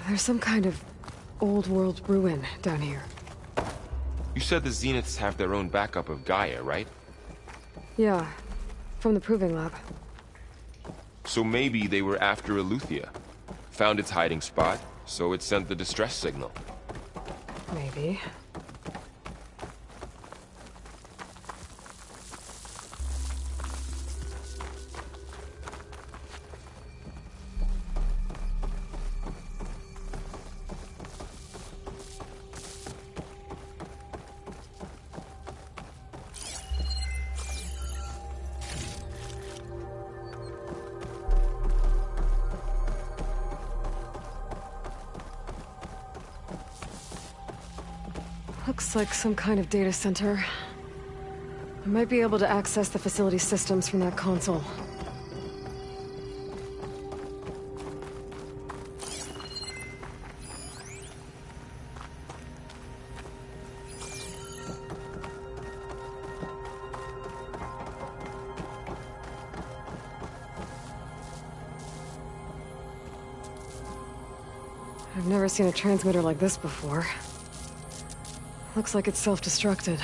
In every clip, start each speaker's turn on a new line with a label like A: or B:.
A: There's some kind of old world ruin down here.
B: You said the Zeniths have their own backup of Gaia, right?
A: Yeah, from the proving lab.
B: So maybe they were after Eleuthia. Found its hiding spot, so it sent the distress signal.
A: Maybe. Looks like some kind of data center. I might be able to access the facility systems from that console. I've never seen a transmitter like this before. Looks like it's self-destructed.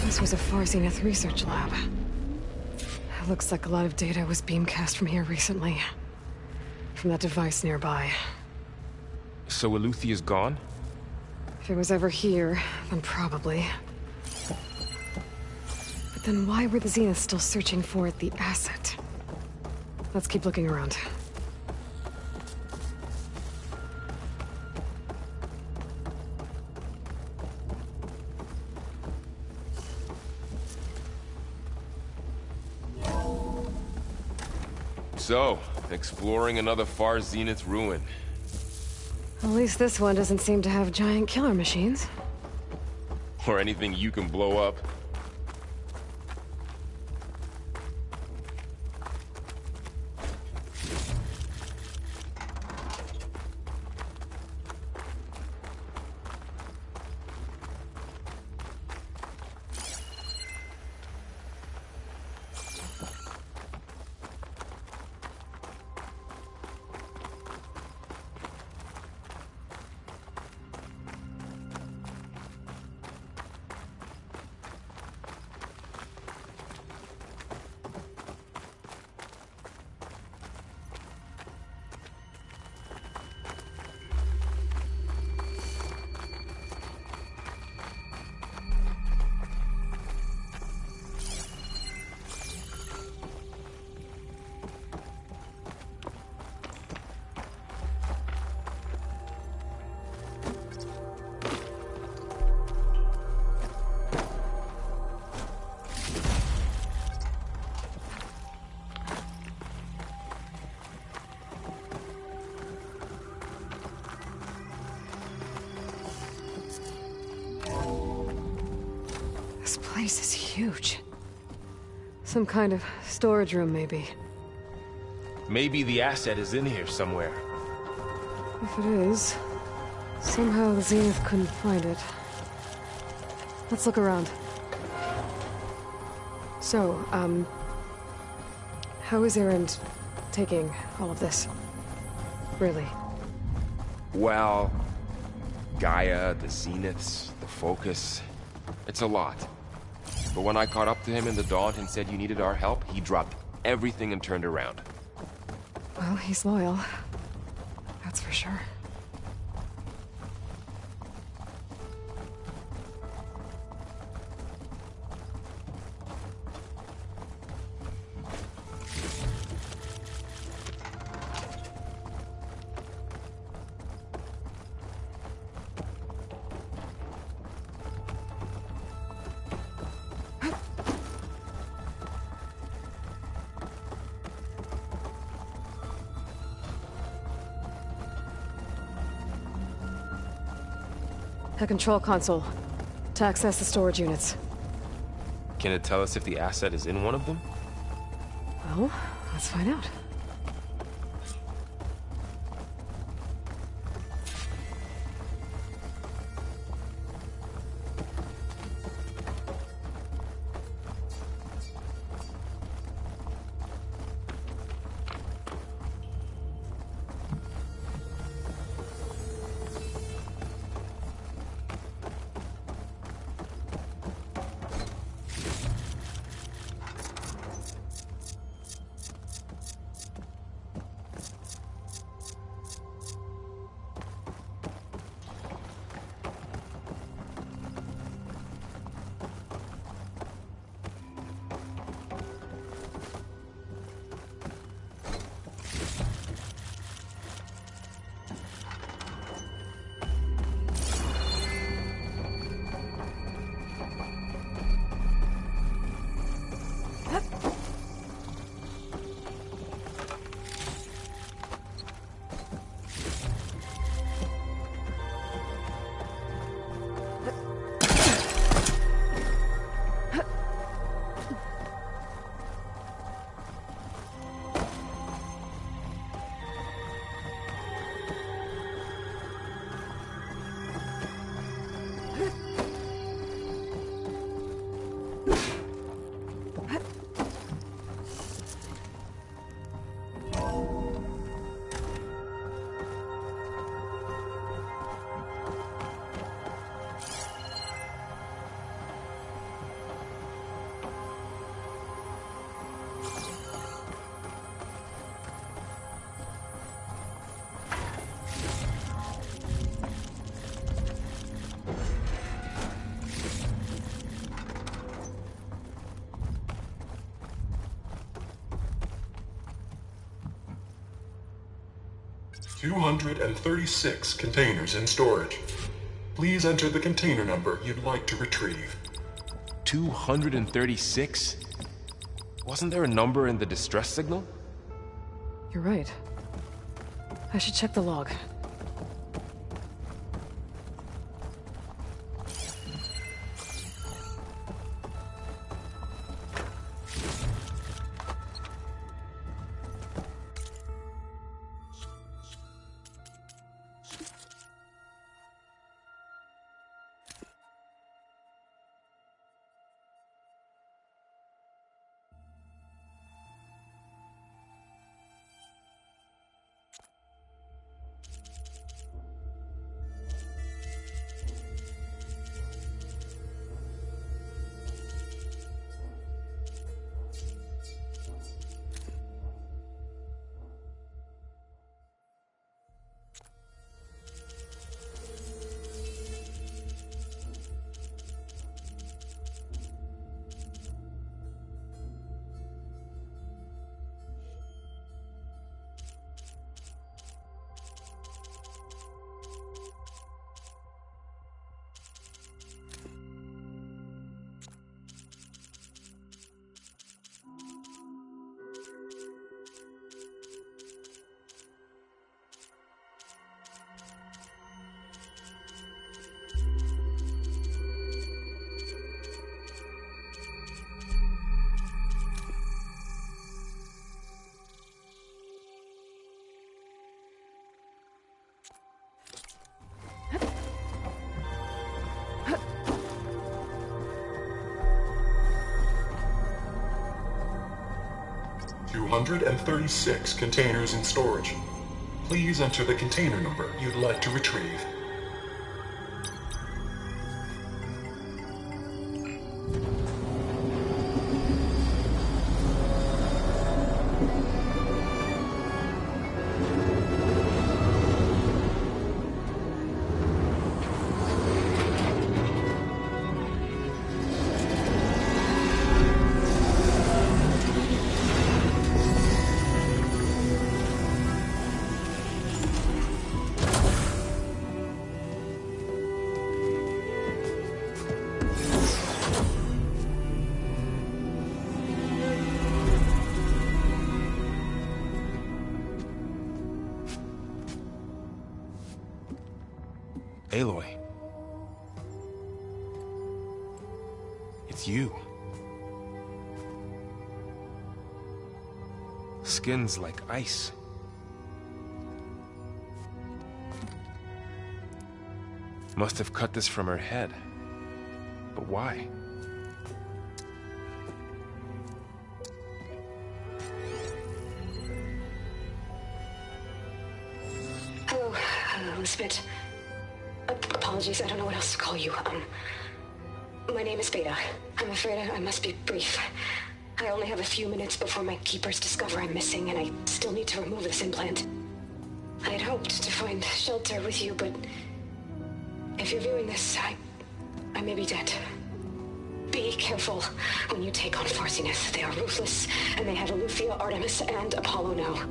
A: This was a Far Zenith research lab. Looks like a lot of data was beamcast from here recently. From that device nearby.
B: So Eleuthia's gone?
A: If it was ever here, then probably. But then why were the Zeniths still searching for the asset? Let's keep looking around.
B: So, exploring another Far Zenith ruin.
A: At least this one doesn't seem to have giant killer machines.
B: Or anything you can blow up. This place is huge. Some kind of storage room, maybe. Maybe the asset is in here somewhere.
A: If it is, somehow the Zenith couldn't find it. Let's look around. So, how is Erend taking all of this? Really?
B: Well, Gaia, the Zeniths, the Focus. It's a lot. But when I caught up to him in the Daunt and said you needed our help, he dropped everything and turned around.
A: Well, he's loyal. That's for sure. A control console to access the storage units.
B: Can it tell us if the asset is in one of them?
A: Well, let's find out.
C: "236 containers in storage. Please enter the container number you'd like to retrieve."
B: 236? Wasn't there a number in the distress signal?
A: You're right. I should check the log.
C: "236 containers in storage. Please enter the container number you'd like to retrieve."
B: Aloy. It's you. Skin's like ice. Must have cut this from her head. But why?
A: Hello, Elizabeth. Apologies, I don't know what else to call you. My name is Beta. I'm afraid I must be brief. I only have a few minutes before my keepers discover I'm missing, and I still need to remove this implant. I had hoped to find shelter with you, but if you're viewing this, I may be dead. Be careful when you take on Farsineth. They are ruthless, and they have Eleuthia, Artemis, and Apollo now.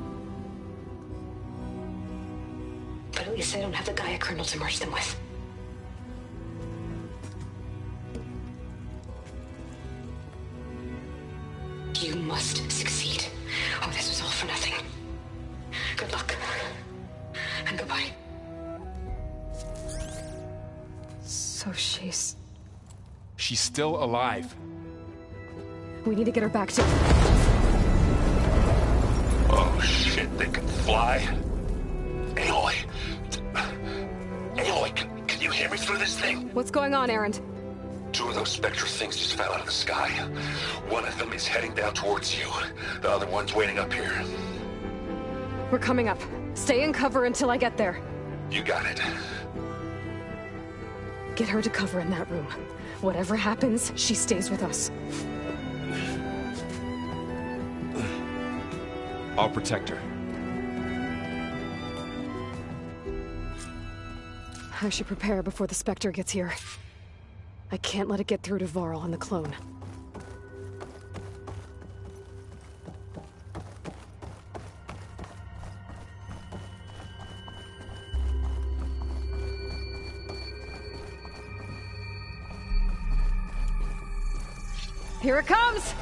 A: But at least I don't have the Gaia kernel to merge them with. You must succeed, or this was all for nothing. Good luck. And goodbye. So she's
B: still alive.
A: We need to get her back to...
D: Oh shit, they can fly? Aloy, can you hear me through this thing?
A: What's going on, Erend?
D: 2 of those Spectre things just fell out of the sky. One of them is heading down towards you. The other one's waiting up here.
A: We're coming up. Stay in cover until I get there.
D: You got it.
A: Get her to cover in that room. Whatever happens, she stays with us.
B: I'll protect her.
A: I should prepare before the Spectre gets here. I can't let it get through to Varl and the clone. Here it comes!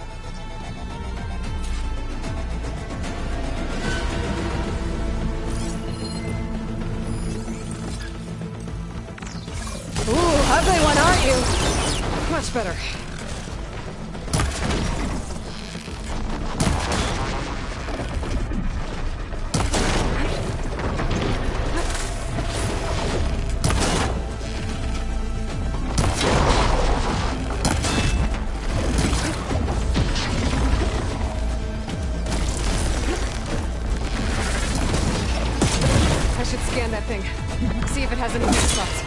A: Ooh, ugly one, aren't you? Much better. I should scan that thing. See if it has any weak spots.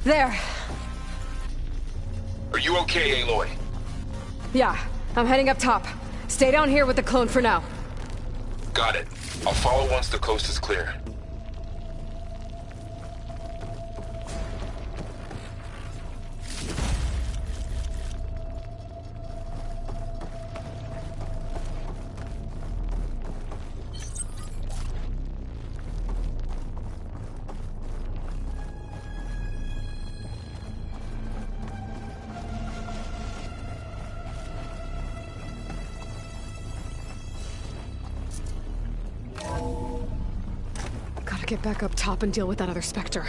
E: There.
D: Are you okay, Aloy?
E: Yeah, I'm heading up top. Stay down here with the clone for now.
D: Got it. I'll follow once the coast is clear.
E: Gotta get back up top and deal with that other Spectre.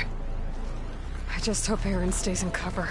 E: I just hope Aaron stays in cover.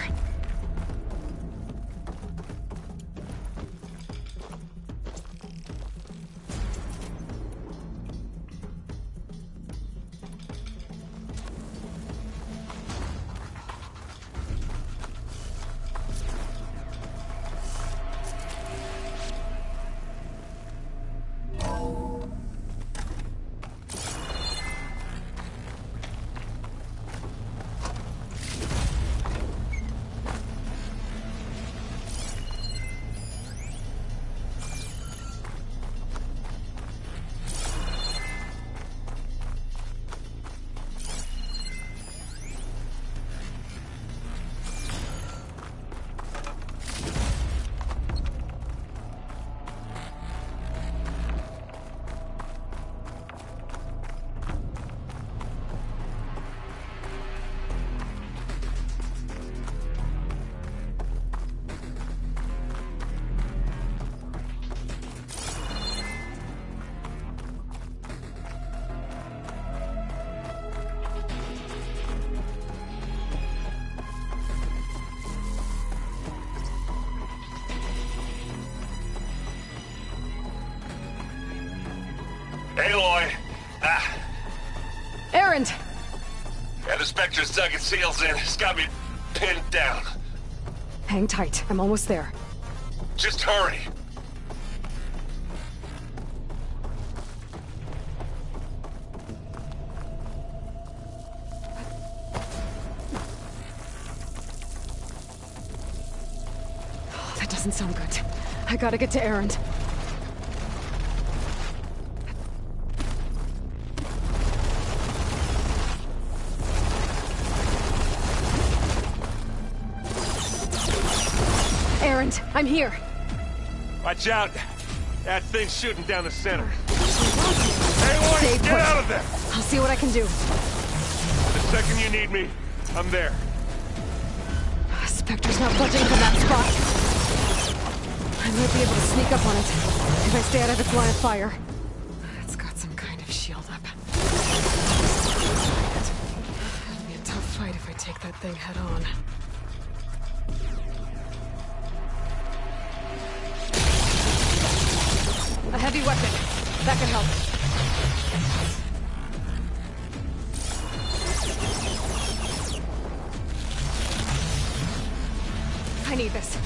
D: Aloy!
E: Aaron!
D: Yeah, the Spectre's dug its heels in. It's got me pinned down.
E: Hang tight, I'm almost there.
D: Just hurry.
E: Oh, that doesn't sound good. I gotta get to Aaron. Aaron, I'm here.
F: Watch out! That thing's shooting down the center.
E: Stay
F: Aloy,
E: put.
F: get out of there!
E: I'll see what I can do.
F: The second you need me, I'm there.
E: Spectre's not budging from that spot. I might be able to sneak up on it if I stay out of its line of fire. It's got some kind of shield up. It'll be a tough fight if I take that thing head on. A heavy weapon. That could help. I need this.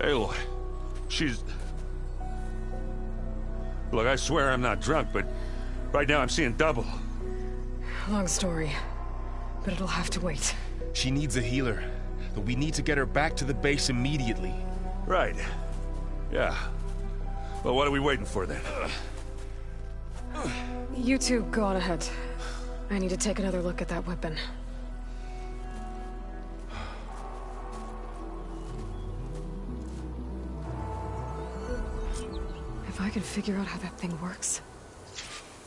F: Aloy, she's... Look, I swear I'm not drunk, but right now I'm seeing double.
E: Long story, but it'll have to wait.
B: She needs a healer, but we need to get her back to the base immediately.
F: Right. Yeah. Well, what are we waiting for then?
E: You two go on ahead. I need to take another look at that weapon. If I can figure out how that thing works,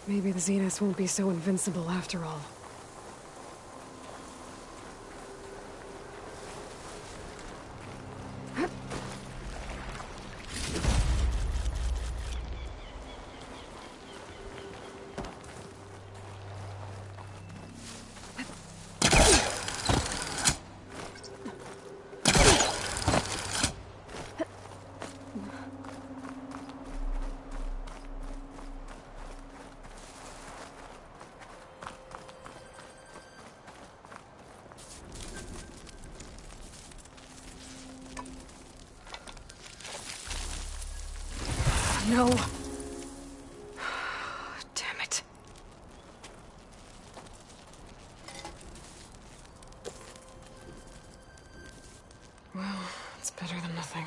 E: maybe the Zeniths won't be so invincible after all. No. Damn it. Well, it's better than nothing.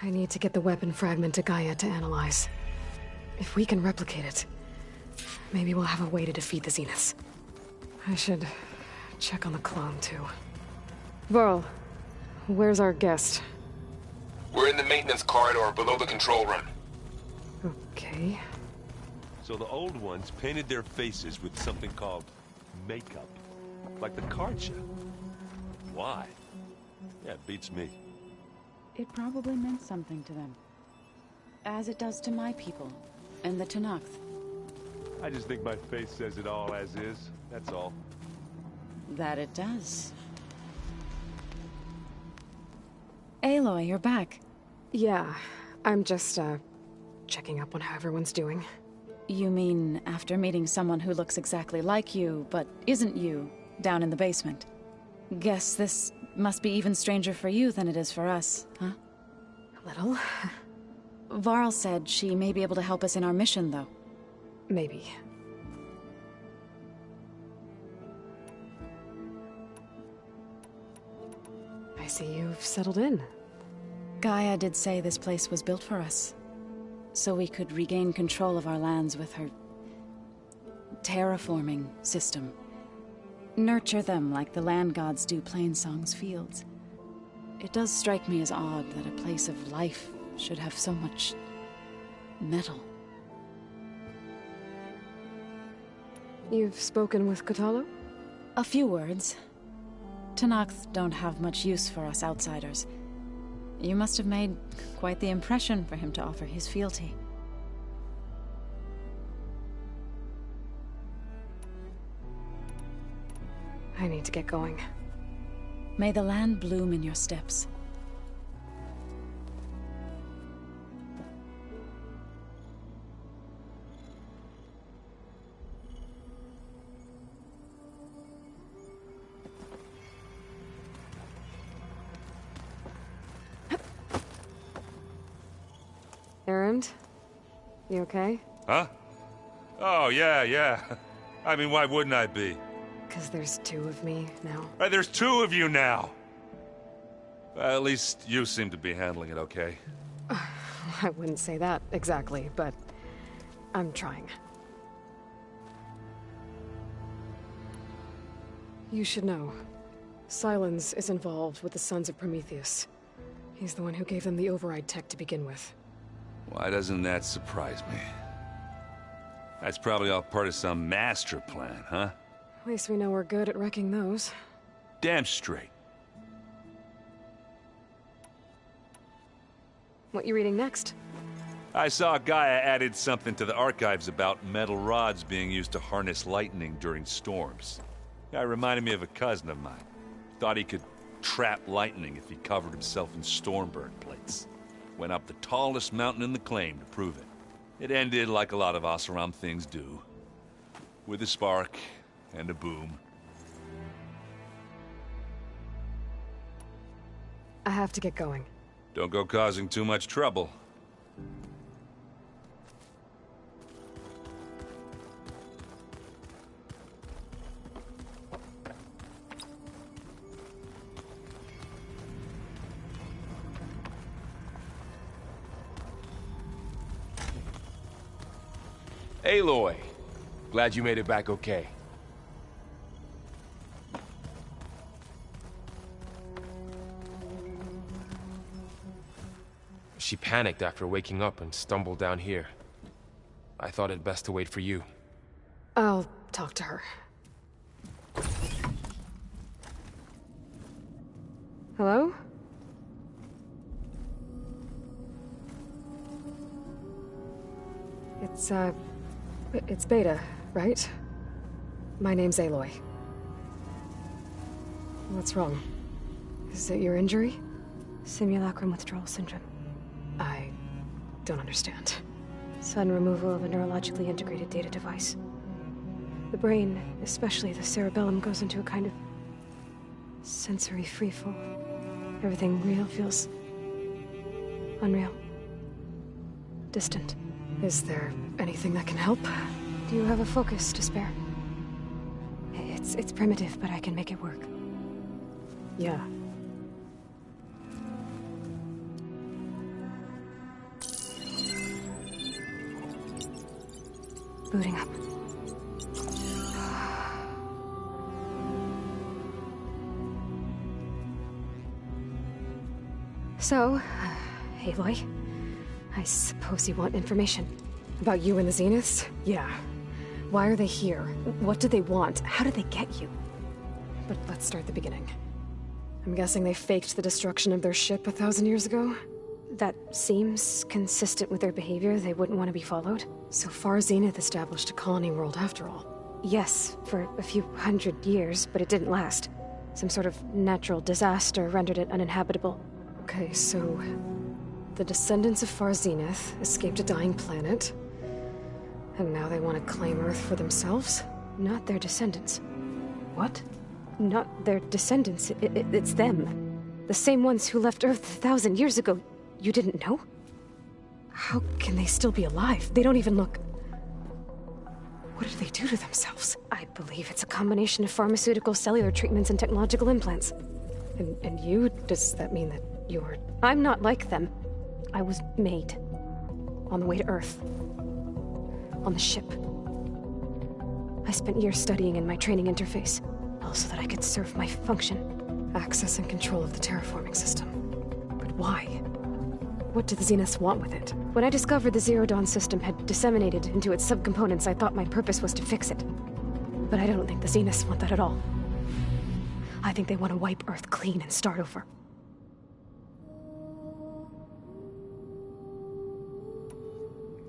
E: I need to get the weapon fragment to Gaia to analyze. If we can replicate it, maybe we'll have a way to defeat the Zeniths. I should check on the clone, too. Varl, where's our guest?
B: We're in the maintenance corridor below the control room.
E: Okay.
F: So the old ones painted their faces with something called makeup. Like the card show. Why? Yeah, it beats me.
G: It probably meant something to them. As it does to my people, and the Tenakth.
F: I just think my face says it all as is, that's all.
G: That it does. Aloy, you're back.
E: Yeah, I'm just, checking up on how everyone's doing.
G: You mean after meeting someone who looks exactly like you, but isn't you, down in the basement? Guess this must be even stranger for you than it is for us, huh?
E: A little.
G: Varl said she may be able to help us in our mission, though.
E: Maybe. I see you've settled in.
G: Gaia did say this place was built for us, so we could regain control of our lands with her terraforming system. Nurture them like the land gods do Plainsong's fields. It does strike me as odd that a place of life should have so much metal.
E: You've spoken with Kotallo?
G: A few words. Tenakth don't have much use for us outsiders. You must have made quite the impression for him to offer his fealty.
E: I need to get going.
G: May the land bloom in your steps.
E: Erend? You okay?
F: Huh? Oh, yeah. I mean, why wouldn't I be?
E: Because there's two of me now.
F: There's two of you now! Well, at least you seem to be handling it okay.
E: I wouldn't say that exactly, but I'm trying. You should know. Sylens is involved with the Sons of Prometheus. He's the one who gave them the override tech to begin with.
F: Why doesn't that surprise me? That's probably all part of some master plan, huh?
E: At least we know we're good at wrecking those.
F: Damn straight.
E: What you reading next?
F: I saw Gaia added something to the archives about metal rods being used to harness lightning during storms. Guy reminded me of a cousin of mine. Thought he could trap lightning if he covered himself in stormburn plates. Went up the tallest mountain in the claim to prove it. It ended like a lot of Oseram things do. With a spark and a boom.
E: I have to get going.
F: Don't go causing too much trouble.
B: Aloy, glad you made it back okay. She panicked after waking up and stumbled down here. I thought it best to wait for you.
E: I'll talk to her. Hello? It's Beta, right? My name's Aloy. What's wrong? Is it your injury?
A: Simulacrum withdrawal syndrome.
E: I don't understand.
A: Sudden removal of a neurologically integrated data device. The brain, especially the cerebellum, goes into a kind of sensory freefall. Everything real feels unreal. Distant.
E: Is there anything that can help?
A: Do you have a focus to spare? It's primitive, but I can make it work.
E: Yeah. booting up. So, Aloy, I suppose you want information. About you and the Zeniths? Yeah. Why are they here? What do they want? How did they get you? But let's start at the beginning. I'm guessing they faked the destruction of their ship 1,000 years ago? That seems consistent with their behavior. They wouldn't want to be followed. So far, Zenith established a colony world after all. Yes, for a few hundred years, but it didn't last. Some sort of natural disaster rendered it uninhabitable. Okay, so the descendants of Far Zenith escaped a dying planet, and now they want to claim Earth for themselves? Not their descendants. What? Not their descendants. It's them. The same ones who left Earth 1,000 years ago. You didn't know? How can they still be alive? They don't even look... What did they do to themselves? I believe it's a combination of pharmaceutical, cellular treatments, and technological implants. And you? Does that mean that you're... I'm not like them. I was made. On the way to Earth. On the ship. I spent years studying in my training interface, all so that I could serve my function. Access and control of the terraforming system. But why? What do the Zeniths want with it? When I discovered the Zero Dawn system had disseminated into its subcomponents, I thought my purpose was to fix it. But I don't think the Zeniths want that at all. I think they want to wipe Earth clean and start over.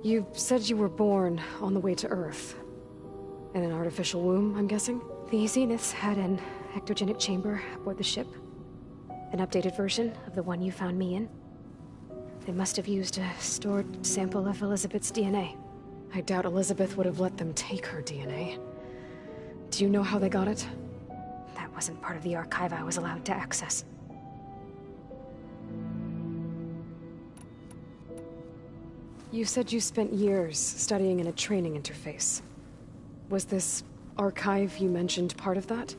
E: You said you were born on the way to Earth. In an artificial womb, I'm guessing? The Zeniths had an ectogenic chamber aboard the ship. An updated version of the one you found me in. They must have used a stored sample of Elizabeth's DNA. I doubt Elizabeth would have let them take her DNA. Do you know how they got it? That wasn't part of the archive I was allowed to access. You said you spent years studying in a training interface. Was this archive you mentioned part of that?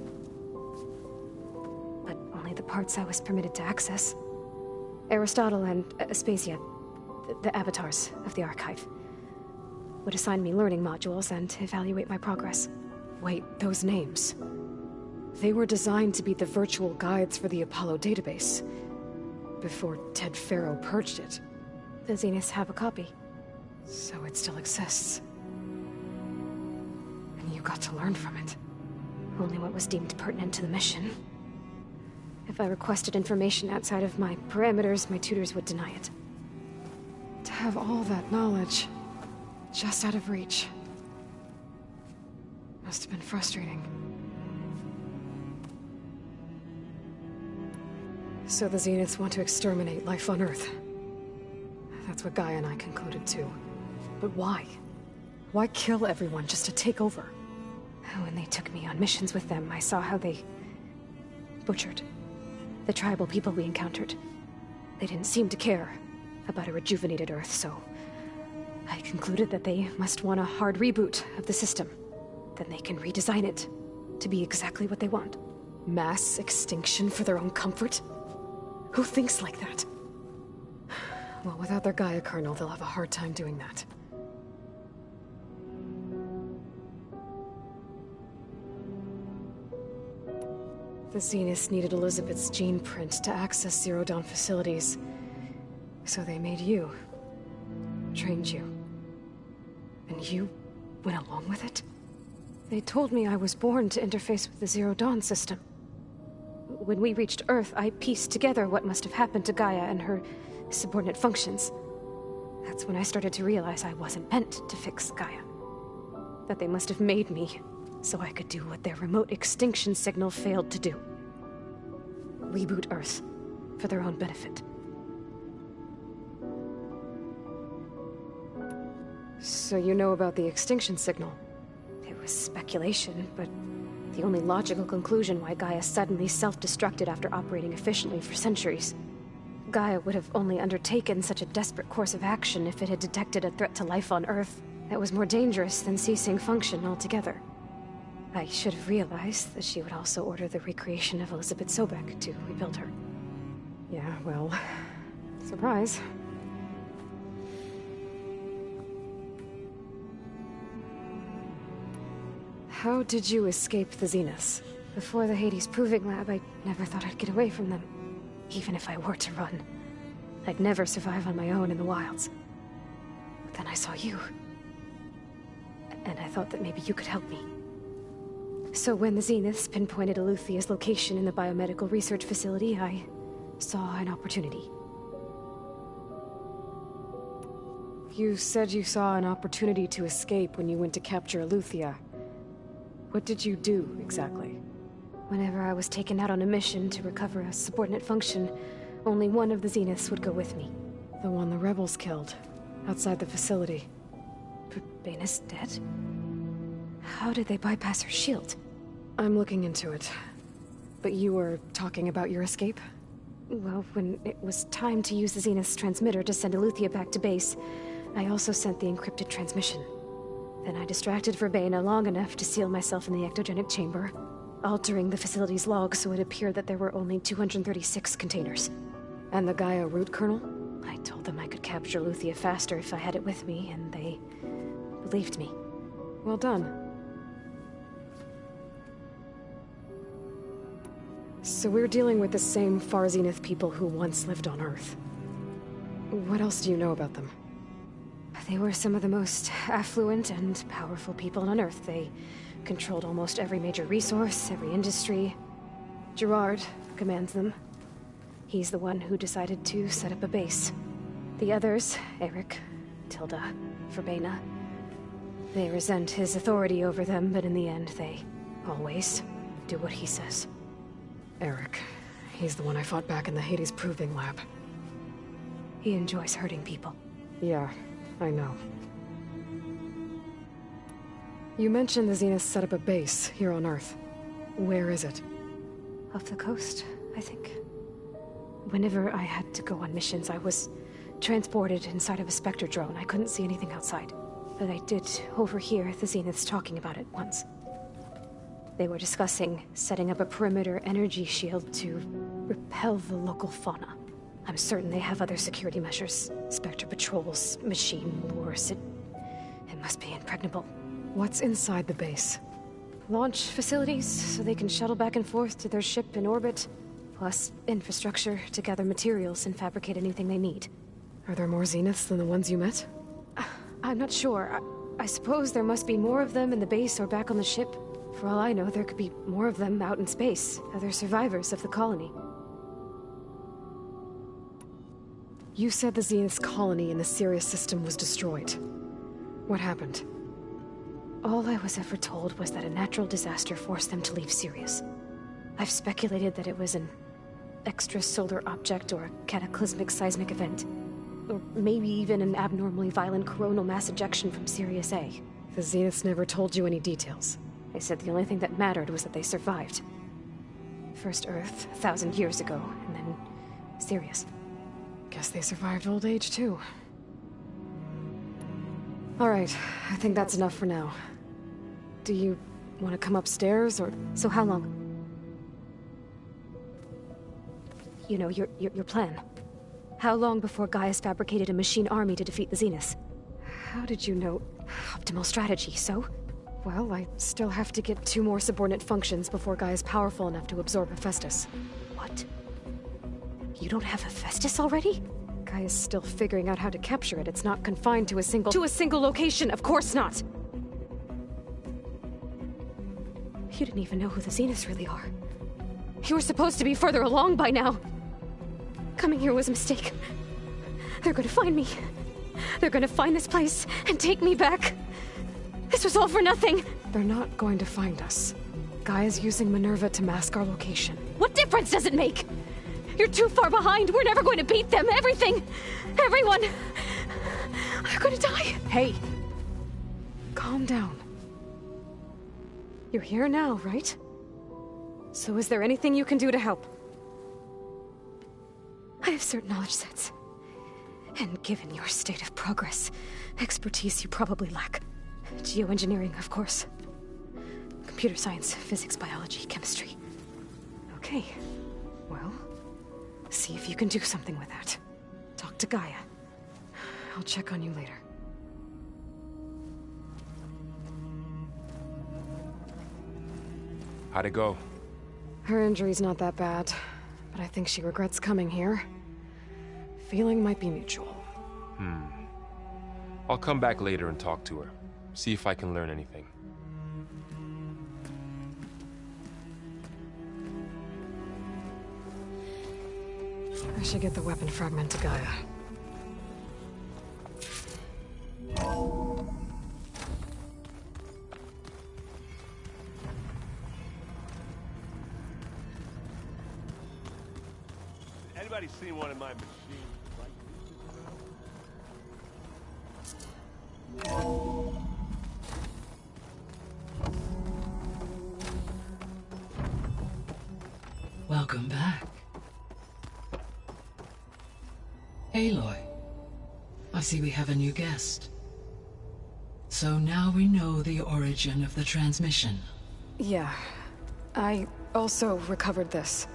E: But only the parts I was permitted to access. Aristotle and Aspasia, the avatars of the archive, would assign me learning modules and evaluate my progress. Wait, those names. They were designed to be the virtual guides for the Apollo database, before Ted Faro purged it. The Zeniths have a copy, so it still exists. And you got to learn from it. Only what was deemed pertinent to the mission. If I requested information outside of my parameters, my tutors would deny it. To have all that knowledge, just out of reach, must have been frustrating. So the Zeniths want to exterminate life on Earth. That's what Gaia and I concluded too. But why? Why kill everyone just to take over? When they took me on missions with them, I saw how they butchered the tribal people we encountered. They didn't seem to care about a rejuvenated Earth, so I concluded that they must want a hard reboot of the system. Then they can redesign it to be exactly what they want. Mass extinction for their own comfort? Who thinks like that? Well, without their Gaia kernel, they'll have a hard time doing that. The Zeniths needed Elizabeth's gene print to access Zero Dawn facilities. So they made you. Trained you. And you went along with it? They told me I was born to interface with the Zero Dawn system. When we reached Earth, I pieced together what must have happened to Gaia and her subordinate functions. That's when I started to realize I wasn't meant to fix Gaia. That they must have made me so I could do what their remote extinction signal failed to do. Reboot Earth for their own benefit. So you know about the extinction signal? It was speculation, but the only logical conclusion why Gaia suddenly self-destructed after operating efficiently for centuries. Gaia would have only undertaken such a desperate course of action if it had detected a threat to life on Earth that was more dangerous than ceasing function altogether. I should have realized that she would also order the recreation of Elizabeth Sobek to rebuild her. Yeah, well, surprise. How did you escape the Zeniths? Before the Hades Proving Lab, I never thought I'd get away from them. Even if I were to run. I'd never survive on my own in the wilds. But then I saw you. And I thought that maybe you could help me. So when the Zeniths pinpointed Eluthia's location in the biomedical research facility, I saw an opportunity. You said you saw an opportunity to escape when you went to capture Eluthia. What did you do, exactly? Whenever I was taken out on a mission to recover a subordinate function, only one of the Zeniths would go with me. The one the rebels killed, outside the facility. But Baina's dead? How did they bypass her shield? I'm looking into it. But you were talking about your escape? Well, when it was time to use the Zenith's transmitter to send Eluthia back to base, I also sent the encrypted transmission. Then I distracted Foribbiden long enough to seal myself in the ectogenic chamber, altering the facility's log so it appeared that there were only 236 containers. And the Gaia root kernel? I told them I could capture Eluthia faster if I had it with me, and they believed me. Well done. So we're dealing with the same Far Zenith people who once lived on Earth. What else do you know about them? They were some of the most affluent and powerful people on Earth. They controlled almost every major resource, every industry. Gerard commands them. He's the one who decided to set up a base. The others, Eric, Tilda, Foribbiden, they resent his authority over them, but in the end, they always do what he says. Eric. He's the one I fought back in the Hades Proving Lab. He enjoys hurting people. Yeah, I know. You mentioned the Zeniths set up a base here on Earth. Where is it? Off the coast, I think. Whenever I had to go on missions, I was transported inside of a Spectre drone. I couldn't see anything outside. But I did overhear the Zeniths talking about it once. They were discussing setting up a perimeter energy shield to repel the local fauna. I'm certain they have other security measures. Spectre patrols, machine wars. It must be impregnable. What's inside the base? Launch facilities, so they can shuttle back and forth to their ship in orbit. Plus, infrastructure to gather materials and fabricate anything they need. Are there more Zeniths than the ones you met? I'm not sure. I suppose there must be more of them in the base or back on the ship. For all I know, there could be more of them out in space, other survivors of the colony. You said the Zenith's colony in the Sirius system was destroyed. What happened? All I was ever told was that a natural disaster forced them to leave Sirius. I've speculated that it was an extrasolar object or a cataclysmic seismic event. Or maybe even an abnormally violent coronal mass ejection from Sirius A. The Zeniths never told you any details. They said the only thing that mattered was that they survived. First Earth, 1,000 years ago, and then Sirius. Guess they survived old age, too. Alright, I think that's enough for now. Do you want to come upstairs, or... So how long? You know, your plan. How long before Gaius fabricated a machine army to defeat the Zeniths? How did you know? Optimal strategy, so? Well, I still have to get 2 more subordinate functions before Gaia's powerful enough to absorb Hephaestus. What? You don't have Hephaestus already? Gaia's still figuring out how to capture it. It's not confined to a single... To a single location! Of course not! You didn't even know who the Zeniths really are. You were supposed to be further along by now. Coming here was a mistake. They're gonna find me. They're gonna find this place and take me back. This was all for nothing! They're not going to find us. Gaia's using Minerva to mask our location. What difference does it make? You're too far behind! We're never going to beat them! Everything! Everyone! They're gonna die! Hey! Calm down. You're here now, right? So is there anything you can do to help? I have certain knowledge sets. And given your state of progress, expertise you probably lack. Geoengineering, of course. Computer science, physics, biology, chemistry. Okay. Well, see if you can do something with that. Talk to Gaia. I'll check on you later.
B: How'd it go?
E: Her injury's not that bad, but I think she regrets coming here. Feeling might be mutual.
B: I'll come back later and talk to her. See if I can learn anything.
E: I should get the weapon fragment to Gaia.
F: Anybody seen one of my machines?
H: Welcome back. Aloy, I see we have a new guest. So now we know the origin of the transmission.
E: Yeah. I also recovered this.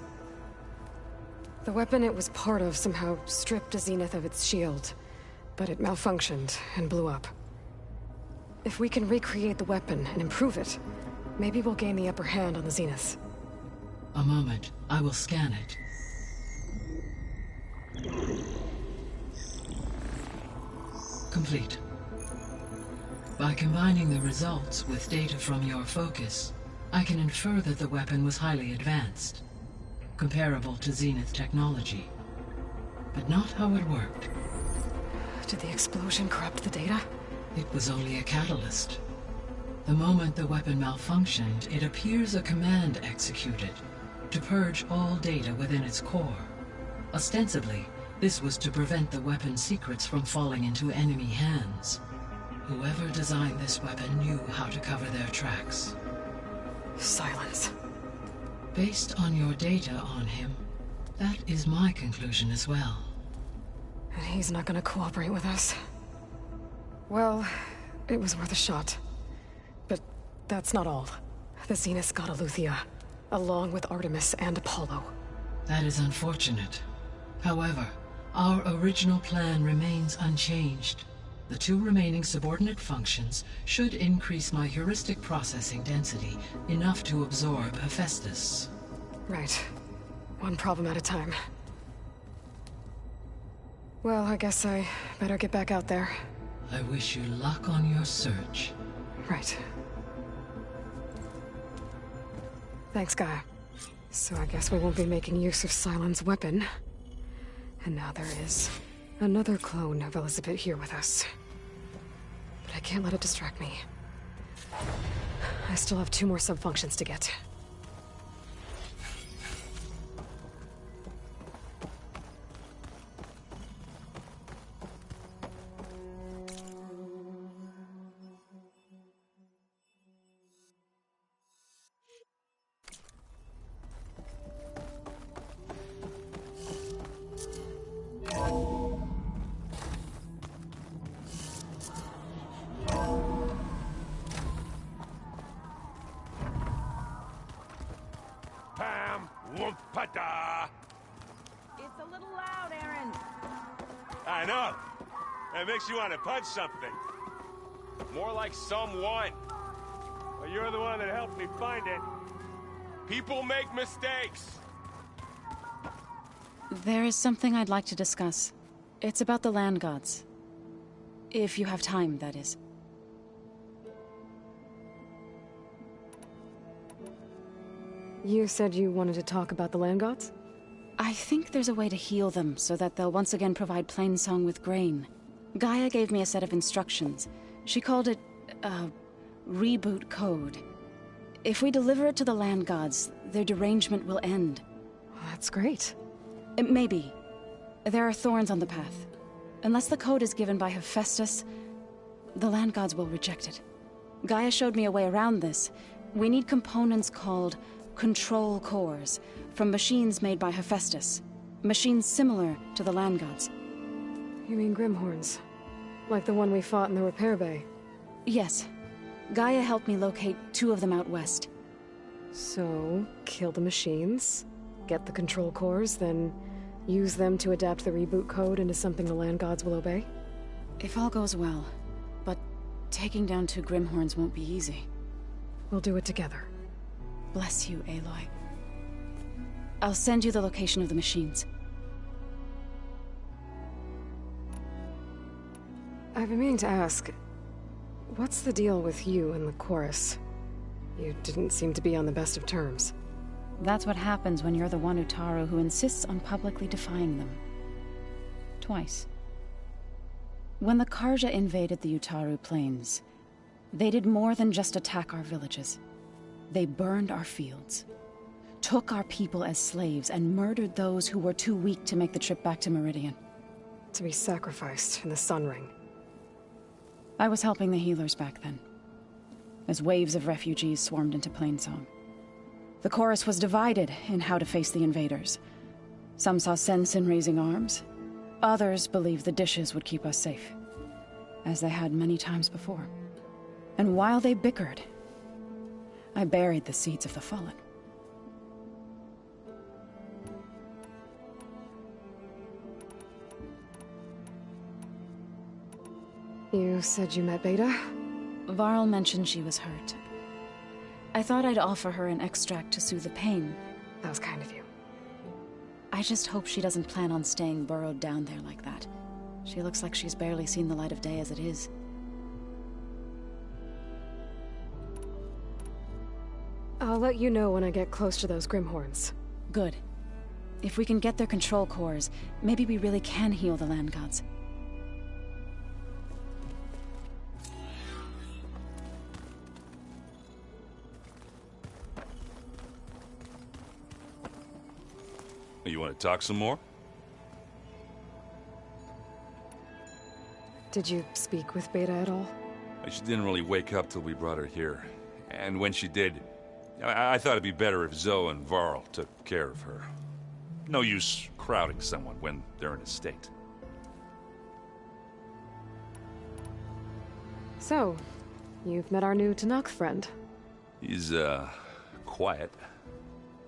E: The weapon it was part of somehow stripped a Zenith of its shield, but it malfunctioned and blew up. If we can recreate the weapon and improve it, maybe we'll gain the upper hand on the Zeniths.
H: A moment, I will scan it. Complete. By combining the results with data from your focus, I can infer that the weapon was highly advanced, comparable to Zenith technology, but not how it worked.
E: Did the explosion corrupt the data?
H: It was only a catalyst. The moment the weapon malfunctioned, it appears a command executed to purge all data within its core. Ostensibly, this was to prevent the weapon's secrets from falling into enemy hands. Whoever designed this weapon knew how to cover their tracks.
E: Silence.
H: Based on your data on him, that is my conclusion as well.
E: And he's not gonna cooperate with us. Well, it was worth a shot. But that's not all. The Zeniths got Aletheia, along with Artemis and Apollo.
H: That is unfortunate. However, our original plan remains unchanged. The 2 remaining subordinate functions should increase my heuristic processing density enough to absorb Hephaestus.
E: Right. One problem at a time. Well, I guess I better get back out there.
H: I wish you luck on your search.
E: Right. Thanks, Gaia. So I guess we won't be making use of Sylens' weapon. And now there is another clone of Elizabeth here with us. But I can't let it distract me. I still have 2 more sub-functions to get.
F: Pam Wumpada!
I: It's a little loud, Aaron.
F: I know. It makes you want to punch something.
B: More like someone.
F: Well, you're the one that helped me find it.
B: People make mistakes.
G: There is something I'd like to discuss. It's about the land gods. If you have time, that is.
E: You said you wanted to talk about the land gods?
G: I think there's a way to heal them so that they'll once again provide Plainsong with grain. Gaia gave me a set of instructions. She called it, reboot code. If we deliver it to the land gods, their derangement will end.
E: Well, that's great.
G: Maybe. There are thorns on the path. Unless the code is given by Hephaestus, the land gods will reject it. Gaia showed me a way around this. We need components called control cores from machines made by Hephaestus. Machines similar to the land gods.
E: You mean Grimhorns? Like the one we fought in the repair bay?
G: Yes. Gaia helped me locate 2 of them out west.
E: So, kill the machines, get the control cores, then use them to adapt the reboot code into something the land gods will obey?
G: If all goes well. But taking down 2 Grimhorns won't be easy.
E: We'll do it together.
G: Bless you, Aloy. I'll send you the location of the machines.
E: I've been meaning to ask, what's the deal with you and the chorus? You didn't seem to be on the best of terms.
G: That's what happens when you're the one Utaru who insists on publicly defying them. Twice. When the Karja invaded the Utaru plains, they did more than just attack our villages. They burned our fields, took our people as slaves, and murdered those who were too weak to make the trip back to Meridian.
E: To be sacrificed in the Sun Ring.
G: I was helping the healers back then, as waves of refugees swarmed into Plainsong. The chorus was divided in how to face the invaders. Some saw sense in raising arms. Others believed the dishes would keep us safe, as they had many times before. And while they bickered, I buried the seeds of the fallen.
E: You said you met Beta?
G: Varl mentioned she was hurt. I thought I'd offer her an extract to soothe the pain.
E: That was kind of you.
G: I just hope she doesn't plan on staying burrowed down there like that. She looks like she's barely seen the light of day as it is.
E: I'll let you know when I get close to those Grimhorns.
G: Good. If we can get their control cores, maybe we really can heal the land gods.
F: You want to talk some more?
E: Did you speak with Beta at all?
F: She didn't really wake up till we brought her here. And when she did, I thought it'd be better if Zoe and Varl took care of her. No use crowding someone when they're in a state.
E: So, you've met our new Tanakh friend.
F: He's, quiet.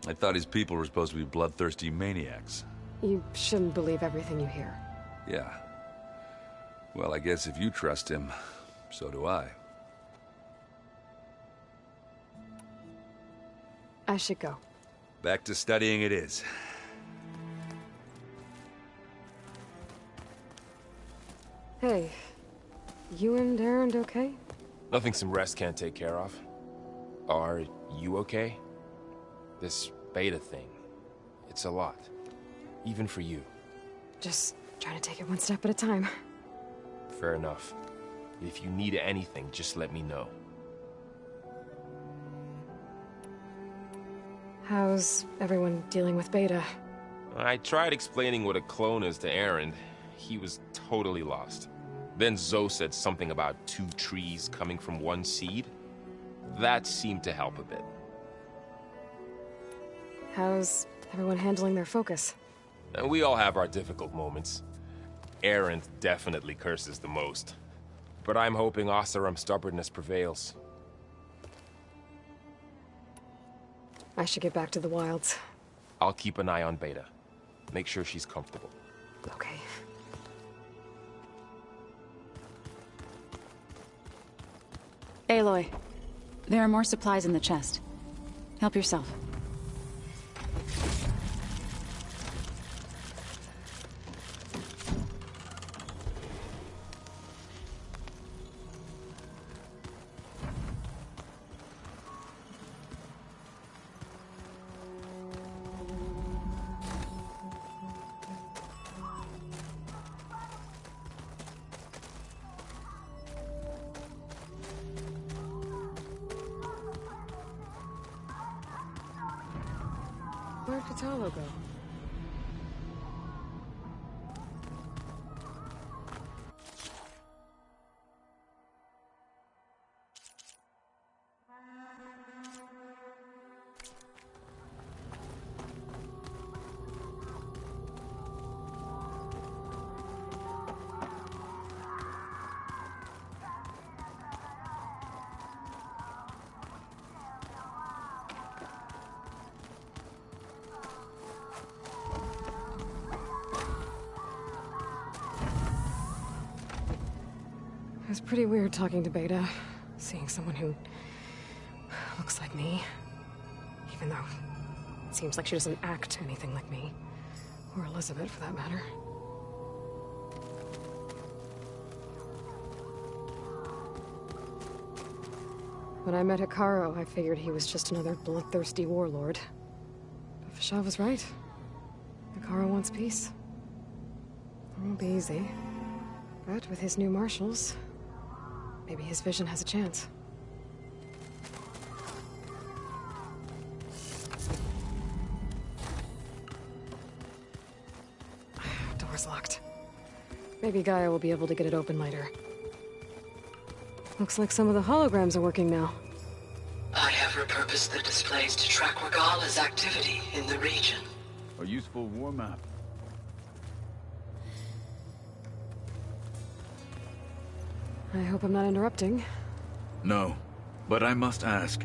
F: I thought his people were supposed to be bloodthirsty maniacs.
E: You shouldn't believe everything you hear.
F: Yeah. Well, I guess if you trust him, so do I.
E: I should go.
F: Back to studying it is.
E: Hey, you and Erend okay?
B: Nothing some rest can't take care of. Are you okay? This Beta thing, it's a lot. Even for you.
E: Just trying to take it one step at a time.
B: Fair enough. If you need anything, just let me know.
E: How's everyone dealing with Beta?
B: I tried explaining what a clone is to Erend. He was totally lost. Then Zoe said something about 2 trees coming from 1 seed. That seemed to help a bit.
E: How's everyone handling their focus?
B: And we all have our difficult moments. Erend definitely curses the most. But I'm hoping Oseram's stubbornness prevails.
E: I should get back to the wilds.
B: I'll keep an eye on Beta. Make sure she's comfortable.
E: Okay.
G: Aloy, there are more supplies in the chest. Help yourself.
E: Where'd Katalo go? It was pretty weird talking to Beta, seeing someone who looks like me. even though it seems like she doesn't act anything like me. Or Elizabeth, for that matter. When I met Hikaru, I figured he was just another bloodthirsty warlord. But Fashav was right. Hikaru wants peace. It won't be easy. But with his new marshals, maybe his vision has a chance. Door's locked. Maybe Gaia will be able to get it open later. Looks like some of the holograms are working now.
H: I have repurposed the displays to track Regala's activity in the region.
J: A useful war map.
E: I hope I'm not interrupting.
J: No, but I must ask.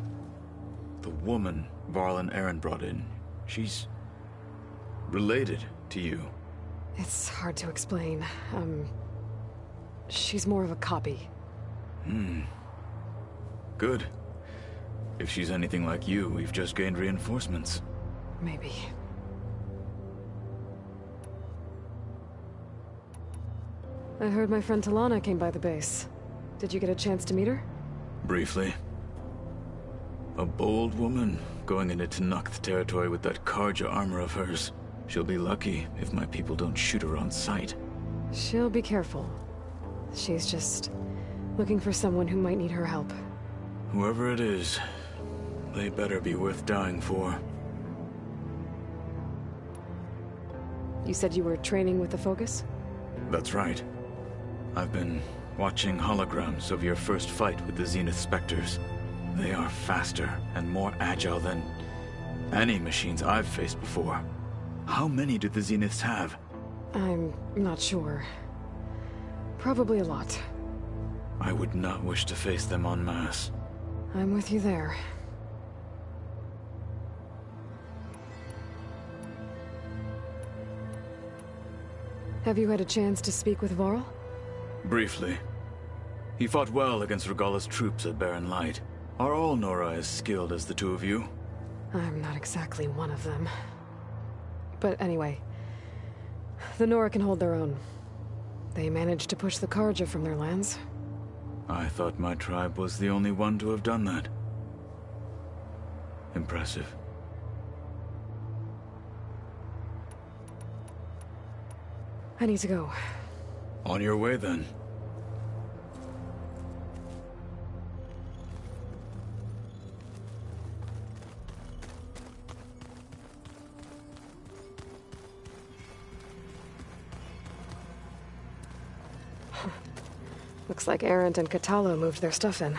J: The woman Varl and Aaron brought in, she's related to you.
E: It's hard to explain. She's more of a copy.
J: Good. If she's anything like you, we've just gained reinforcements.
E: Maybe. I heard my friend Talana came by the base. Did you get a chance to meet her?
J: Briefly. A bold woman going into Tanakh territory with that Karja armor of hers. She'll be lucky if my people don't shoot her on sight.
E: She'll be careful. She's just looking for someone who might need her help.
J: Whoever it is, they better be worth dying for.
E: You said you were training with the Focus?
J: That's right. I've been watching holograms of your first fight with the Zenith Spectres. They are faster and more agile than any machines I've faced before. How many do the Zeniths have?
E: I'm not sure. Probably a lot.
J: I would not wish to face them en masse.
E: I'm with you there. Have you had a chance to speak with Varl?
J: Briefly. He fought well against Regala's troops at Barren Light. Are all Nora as skilled as the two of you?
E: I'm not exactly one of them. But anyway, the Nora can hold their own. They managed to push the Karja from their lands.
J: I thought my tribe was the only one to have done that. Impressive.
E: I need to go.
J: On your way, then.
E: Looks like Arendt and Katalo moved their stuff in.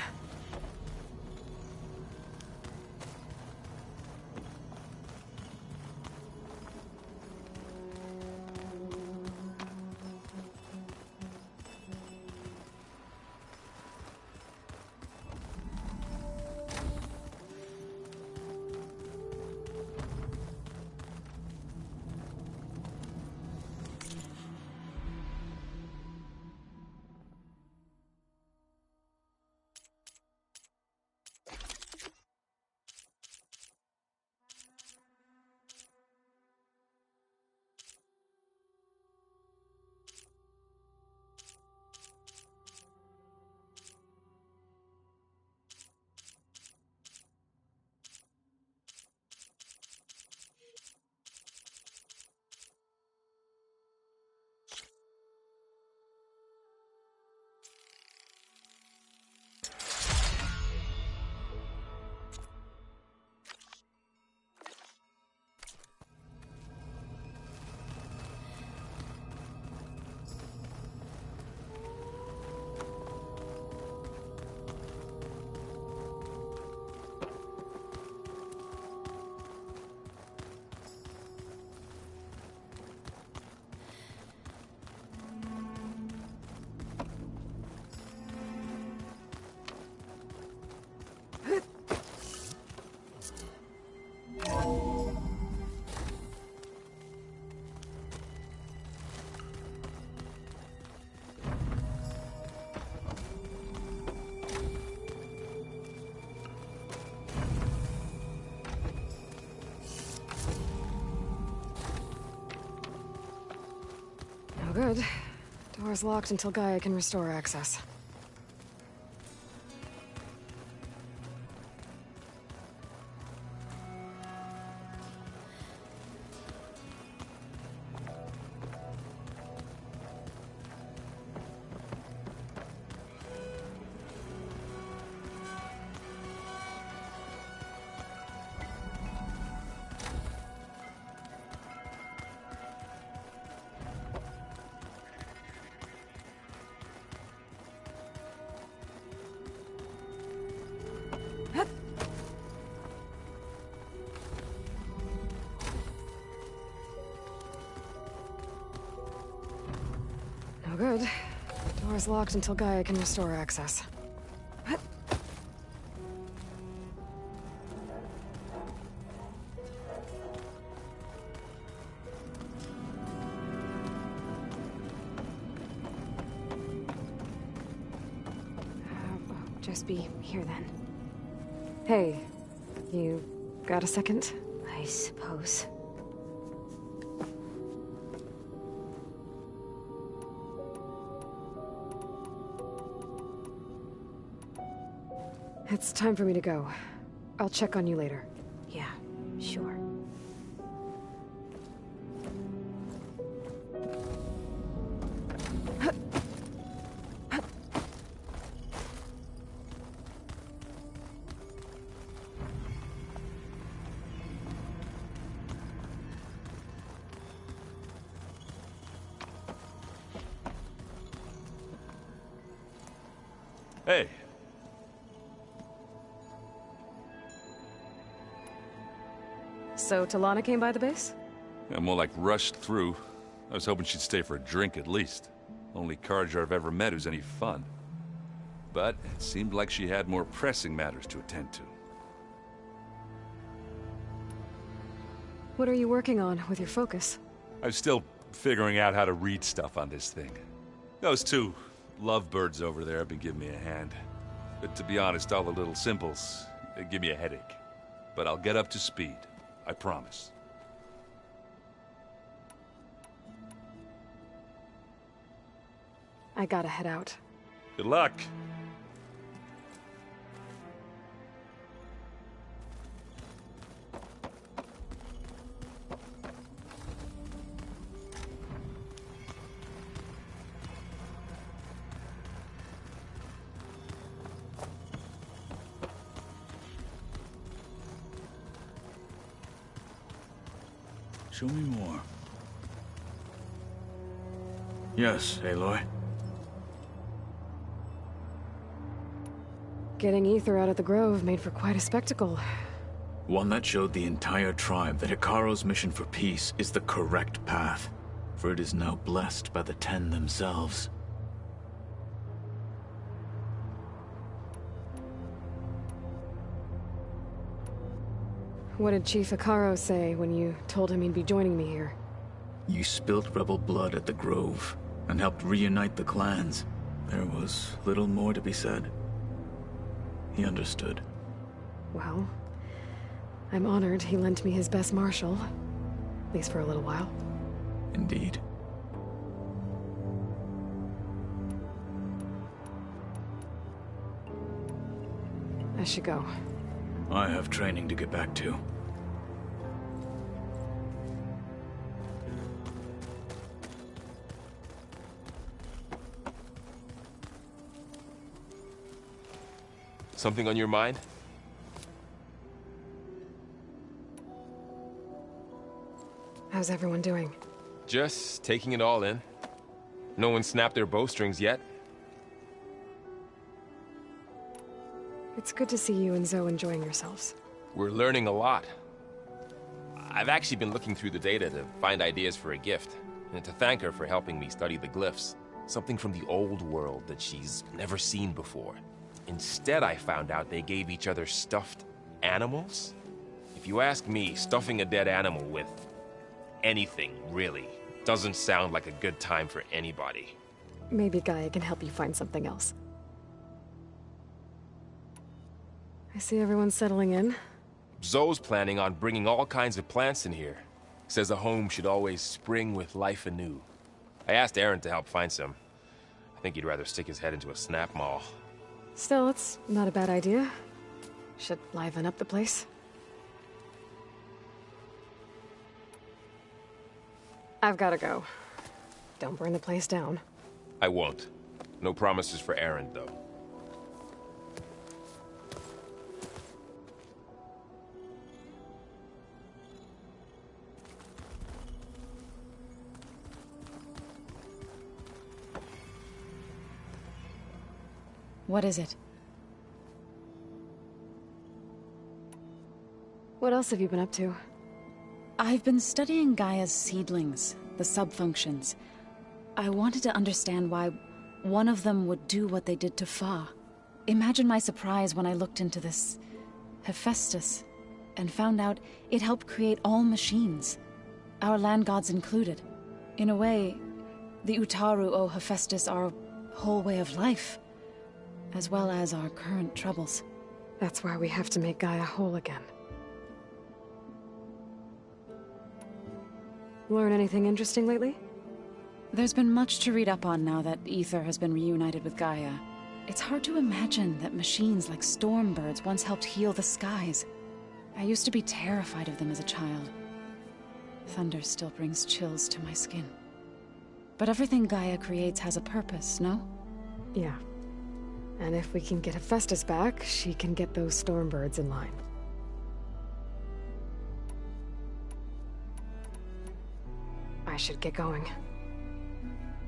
E: good. Door's locked until Gaia can restore access. No good. Door's locked until Gaia can restore access. Just be here then. Hey, you got a second?
A: I suppose.
E: It's time for me to go. I'll check on you later.
A: Yeah, sure.
F: Hey.
E: So Talana came by the base?
F: Yeah, more like rushed through. I was hoping she'd stay for a drink at least. Only Carja I've ever met who's any fun. But it seemed like she had more pressing matters to attend to.
E: What are you working on with your focus?
F: I'm still figuring out how to read stuff on this thing. Those two lovebirds over there have been giving me a hand. But to be honest, all the little symbols, they give me a headache. But I'll get up to speed. I promise.
E: I gotta head out.
F: Good luck.
J: Show me more. Yes, Aloy.
E: Getting ether out of the grove made for quite a spectacle.
J: One that showed the entire tribe that Hikaru's mission for peace is the correct path, for it is now blessed by the Ten themselves.
E: What did Chief Hikaru say when you told him he'd be joining me here?
J: You spilt rebel blood at the Grove, and helped reunite the clans. There was little more to be said. He understood.
E: Well, I'm honored he lent me his best marshal. At least for a little while.
J: Indeed.
E: I should go.
J: I have training to get back to.
B: Something on your mind?
E: How's everyone doing?
B: Just taking it all in. No one snapped their bowstrings yet.
E: It's good to see you and Zoe enjoying yourselves.
B: We're learning a lot. I've actually been looking through the data to find ideas for a gift, and to thank her for helping me study the glyphs. Something from the old world that she's never seen before. Instead, I found out they gave each other stuffed animals. If you ask me, stuffing a dead animal with anything, really, doesn't sound like a good time for anybody.
E: Maybe Gaia can help you find something else. I see everyone's settling in.
B: Zoe's planning on bringing all kinds of plants in here. Says a home should always spring with life anew. I asked Aaron to help find some. I think he'd rather stick his head into a snap mall.
E: Still, it's not a bad idea. Should liven up the place. I've gotta go. Don't burn the place down.
B: I won't. No promises for Aaron, though.
G: What is it?
E: What else have you been up to?
G: I've been studying Gaia's seedlings, the subfunctions. I wanted to understand why one of them would do what they did to Fa. Imagine my surprise when I looked into this Hephaestus and found out it helped create all machines, our land gods included. In a way, the Utaru owe Hephaestus our whole way of life, as well as our current troubles.
E: That's why we have to make Gaia whole again. Learn anything interesting lately?
G: There's been much to read up on now that Ether has been reunited with Gaia. It's hard to imagine that machines like stormbirds once helped heal the skies. I used to be terrified of them as a child. Thunder still brings chills to my skin. But everything Gaia creates has a purpose, no?
E: Yeah. And if we can get Hephaestus back, she can get those stormbirds in line. I should get going.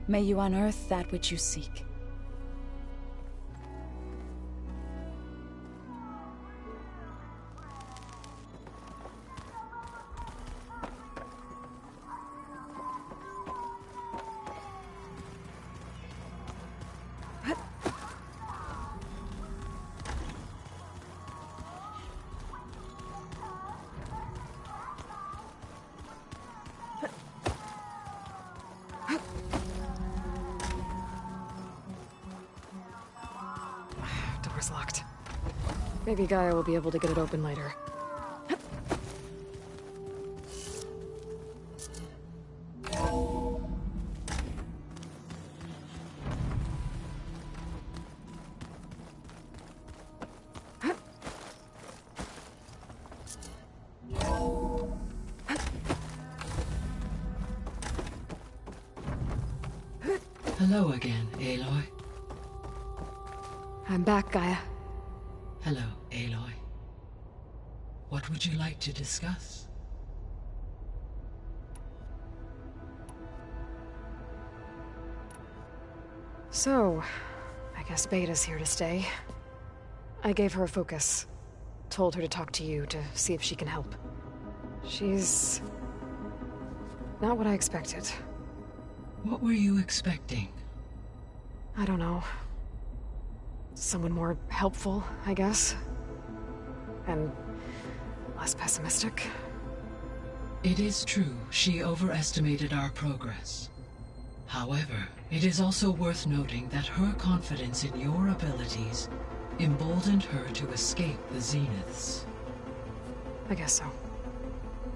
G: May you unearth that which you seek.
E: Door's locked. Maybe Gaia will be able to get it open later.
H: Hello again, Aloy.
E: I'm back, Gaia.
H: Hello, Aloy. What would you like to discuss?
E: So, I guess Beta's here to stay. I gave her a focus. Told her to talk to you to see if she can help. She's not what I expected.
H: What were you expecting?
E: I don't know. Someone more helpful, I guess. And less pessimistic.
H: It is true, she overestimated our progress. However, it is also worth noting that her confidence in your abilities emboldened her to escape the Zeniths.
E: I guess so.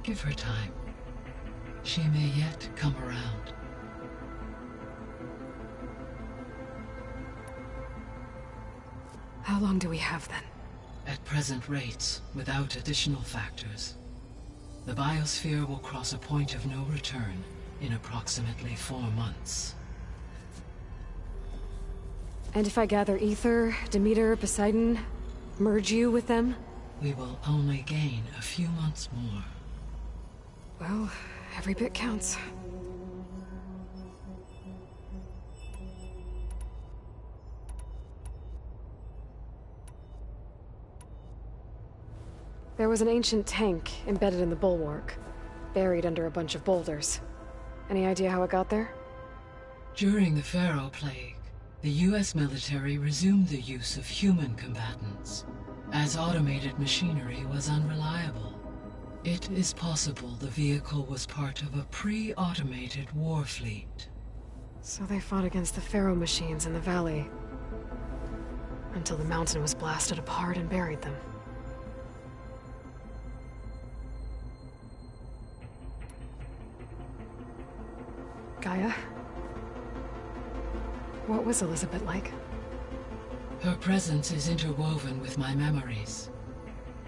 H: Give her time. She may yet come around.
E: How long do we have, then?
H: At present rates, without additional factors, the biosphere will cross a point of no return in approximately 4 months.
E: And if I gather Ether, Demeter, Poseidon, merge you with them?
H: We will only gain a few months more.
E: Well, every bit counts. There was an ancient tank embedded in the bulwark, buried under a bunch of boulders. Any idea how it got there?
H: During the Pharaoh Plague, the US military resumed the use of human combatants, as automated machinery was unreliable. It is possible the vehicle was part of a pre-automated war fleet.
E: So they fought against the Pharaoh machines in the valley, until the mountain was blasted apart and buried them. Gaia? What was Elizabeth like?
H: Her presence is interwoven with my memories.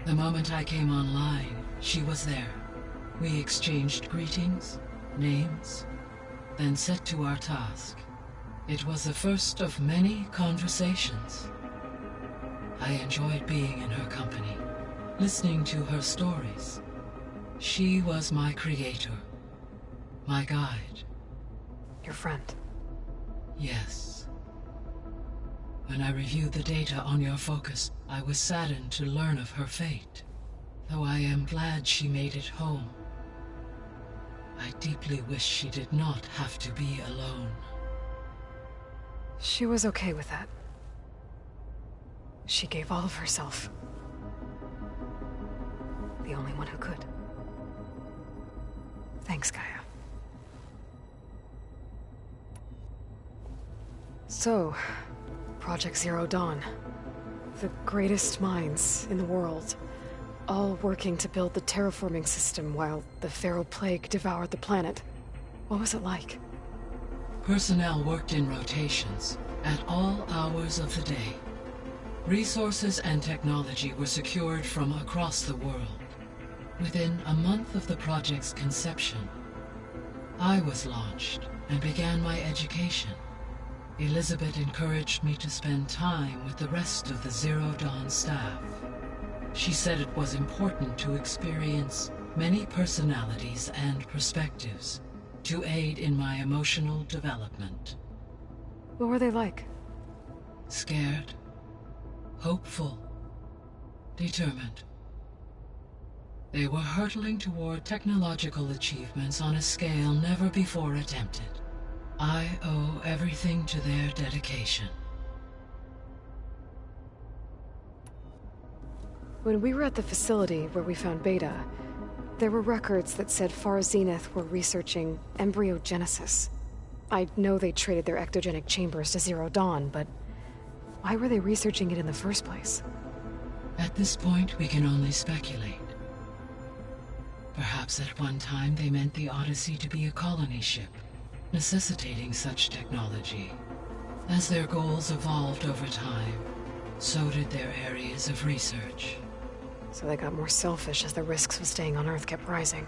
H: The moment I came online, she was there. We exchanged greetings, names, then set to our task. It was the first of many conversations. I enjoyed being in her company, listening to her stories. She was my creator, my guide.
E: Your friend?
H: Yes. When I reviewed the data on your focus, I was saddened to learn of her fate. Though I am glad she made it home. I deeply wish she did not have to be alone.
E: She was okay with that. She gave all of herself. The only one who could. Thanks, Gaia. So, Project Zero Dawn. The greatest minds in the world. All working to build the terraforming system while the Pharaoh Plague devoured the planet. What was it like?
H: Personnel worked in rotations, at all hours of the day. Resources and technology were secured from across the world. Within a month of the project's conception, I was launched and began my education. Elizabeth encouraged me to spend time with the rest of the Zero Dawn staff. She said it was important to experience many personalities and perspectives to aid in my emotional development.
E: What were they like?
H: Scared, hopeful, determined. They were hurtling toward technological achievements on a scale never before attempted. I owe everything to their dedication.
E: When we were at the facility where we found Beta, there were records that said Far Zenith were researching embryogenesis. I know they traded their ectogenic chambers to Zero Dawn, but why were they researching it in the first place?
H: At this point, we can only speculate. Perhaps at one time they meant the Odyssey to be a colony ship, necessitating such technology. As their goals evolved over time, so did their areas of research.
E: So they got more selfish as the risks of staying on Earth kept rising.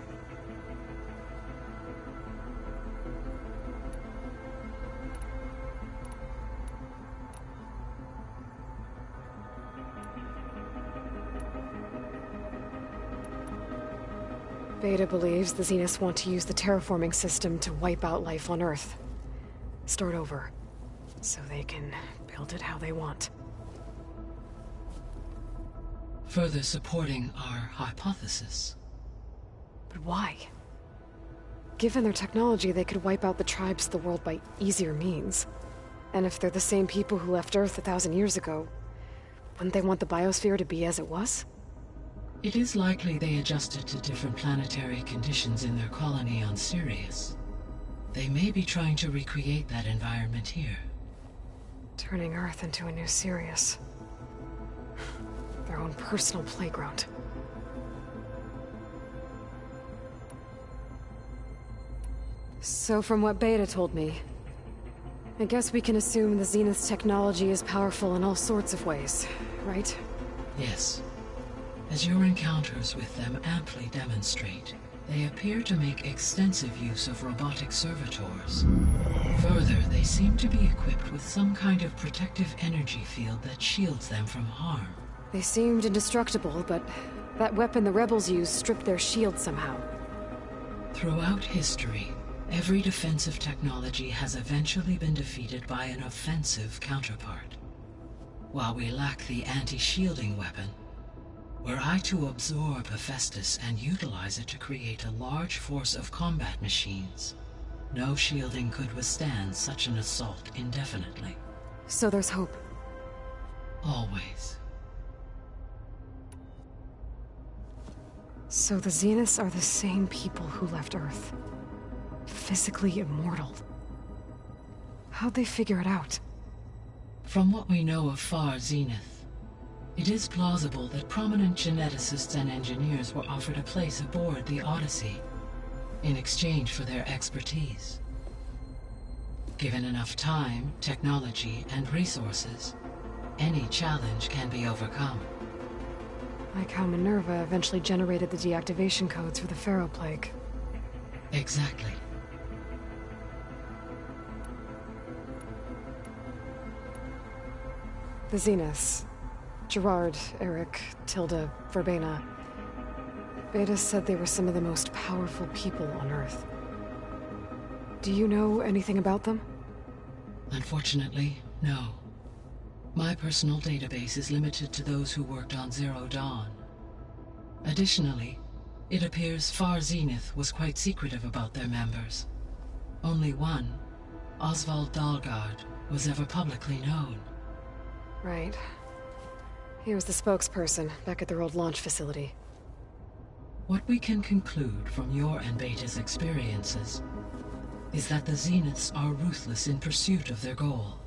E: Beta believes the Zeniths want to use the terraforming system to wipe out life on Earth. Start over, so they can build it how they want.
H: Further supporting our hypothesis.
E: But why? Given their technology, they could wipe out the tribes of the world by easier means. And if they're the same people who left Earth 1,000 years ago, wouldn't they want the biosphere to be as it was?
H: It is likely they adjusted to different planetary conditions in their colony on Sirius. They may be trying to recreate that environment here.
E: Turning Earth into a new Sirius. Their own personal playground. So from what Beta told me, I guess we can assume the Zenith's technology is powerful in all sorts of ways, right?
H: Yes. As your encounters with them amply demonstrate, they appear to make extensive use of robotic servitors. Further, they seem to be equipped with some kind of protective energy field that shields them from harm.
E: They seemed indestructible, but that weapon the rebels used stripped their shield somehow.
H: Throughout history, every defensive technology has eventually been defeated by an offensive counterpart. While we lack the anti-shielding weapon, were I to absorb Hephaestus and utilize it to create a large force of combat machines, no shielding could withstand such an assault indefinitely.
E: So there's hope.
H: Always.
E: So the Zeniths are the same people who left Earth. Physically immortal. How'd they figure it out?
H: From what we know of Far Zenith, it is plausible that prominent geneticists and engineers were offered a place aboard the Odyssey in exchange for their expertise. Given enough time, technology, and resources, any challenge can be overcome.
E: Like how Minerva eventually generated the deactivation codes for the Pharaoh Plague.
H: Exactly.
E: The Zeniths. Gerard, Eric, Tilda, Verbena. Beta said they were some of the most powerful people on Earth. Do you know anything about them?
H: Unfortunately, no. My personal database is limited to those who worked on Zero Dawn. Additionally, it appears Far Zenith was quite secretive about their members. Only one, Oswald Dahlgard, was ever publicly known.
E: Right. He was the spokesperson back at their old launch facility.
H: What we can conclude from your and Beta's experiences is that the Zeniths are ruthless in pursuit of their goal.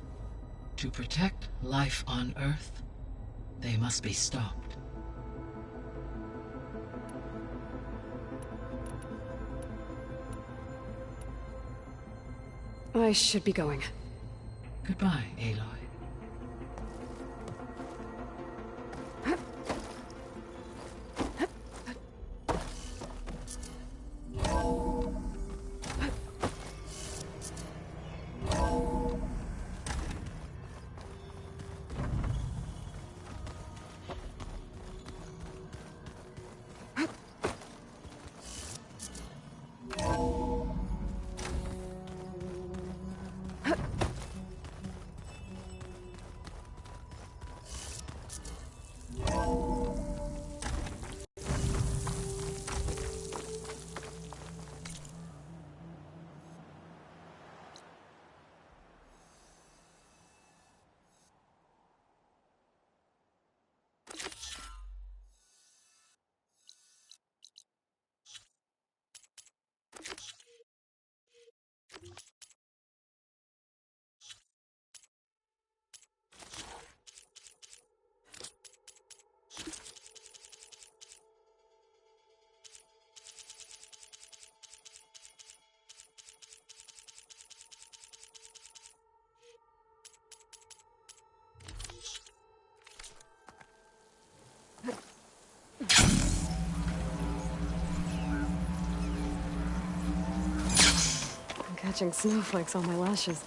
H: To protect life on Earth, they must be stopped.
E: I should be going.
H: Goodbye, Aloy.
E: I'm catching snowflakes on my lashes.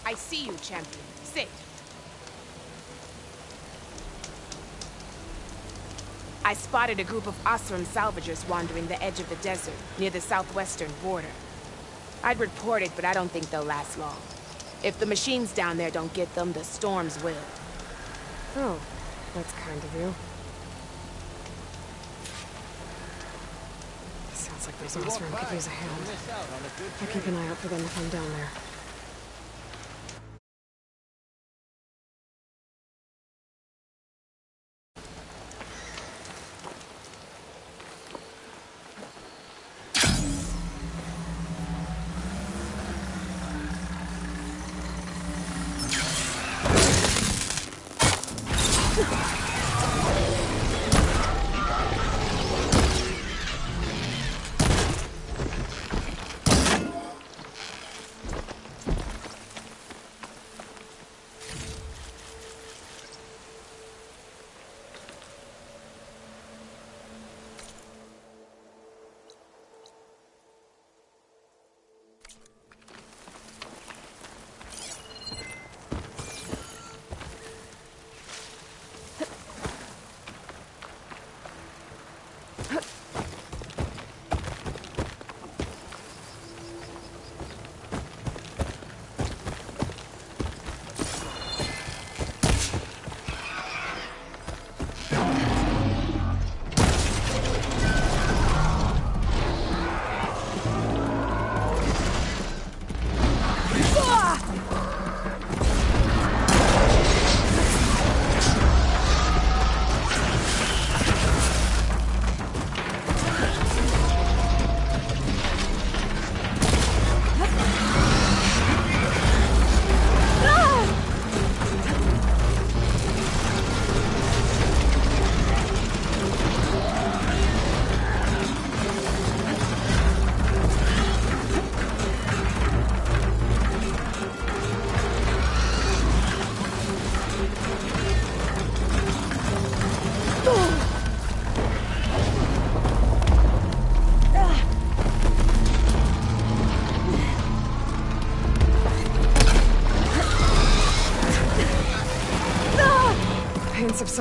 K: I see you, champion. Sit. I spotted a group of Osram salvagers wandering the edge of the desert, near the southwestern border. I'd report it, but I don't think they'll last long. If the machines down there don't get them, the storms will.
E: Oh, that's kind of you. Sounds like those Osram could use a hand. I'll keep an eye out for them if I'm down there.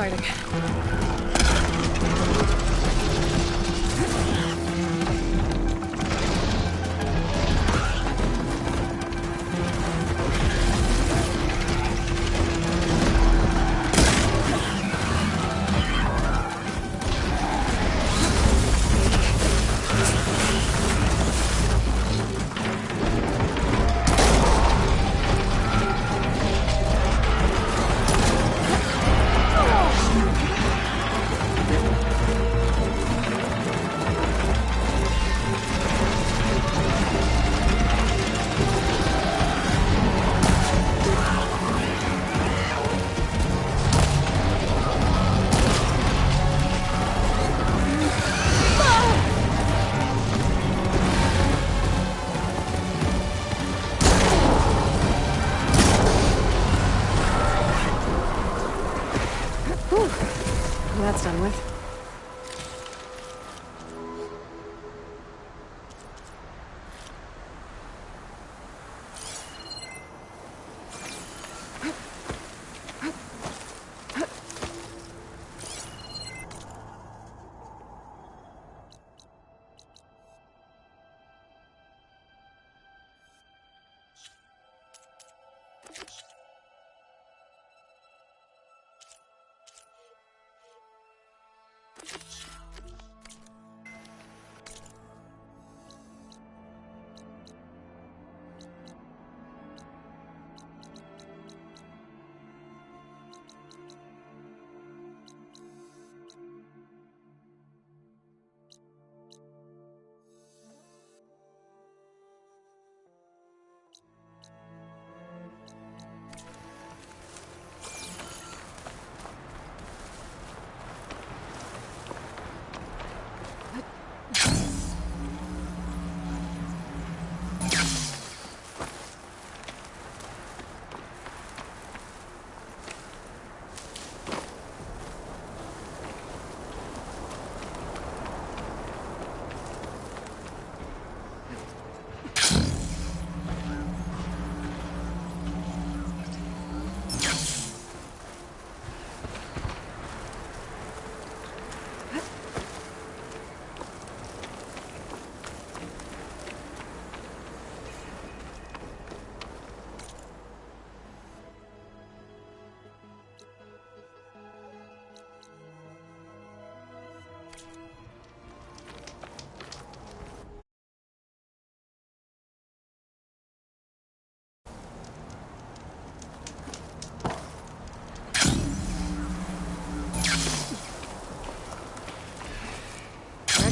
E: exciting. That's done with.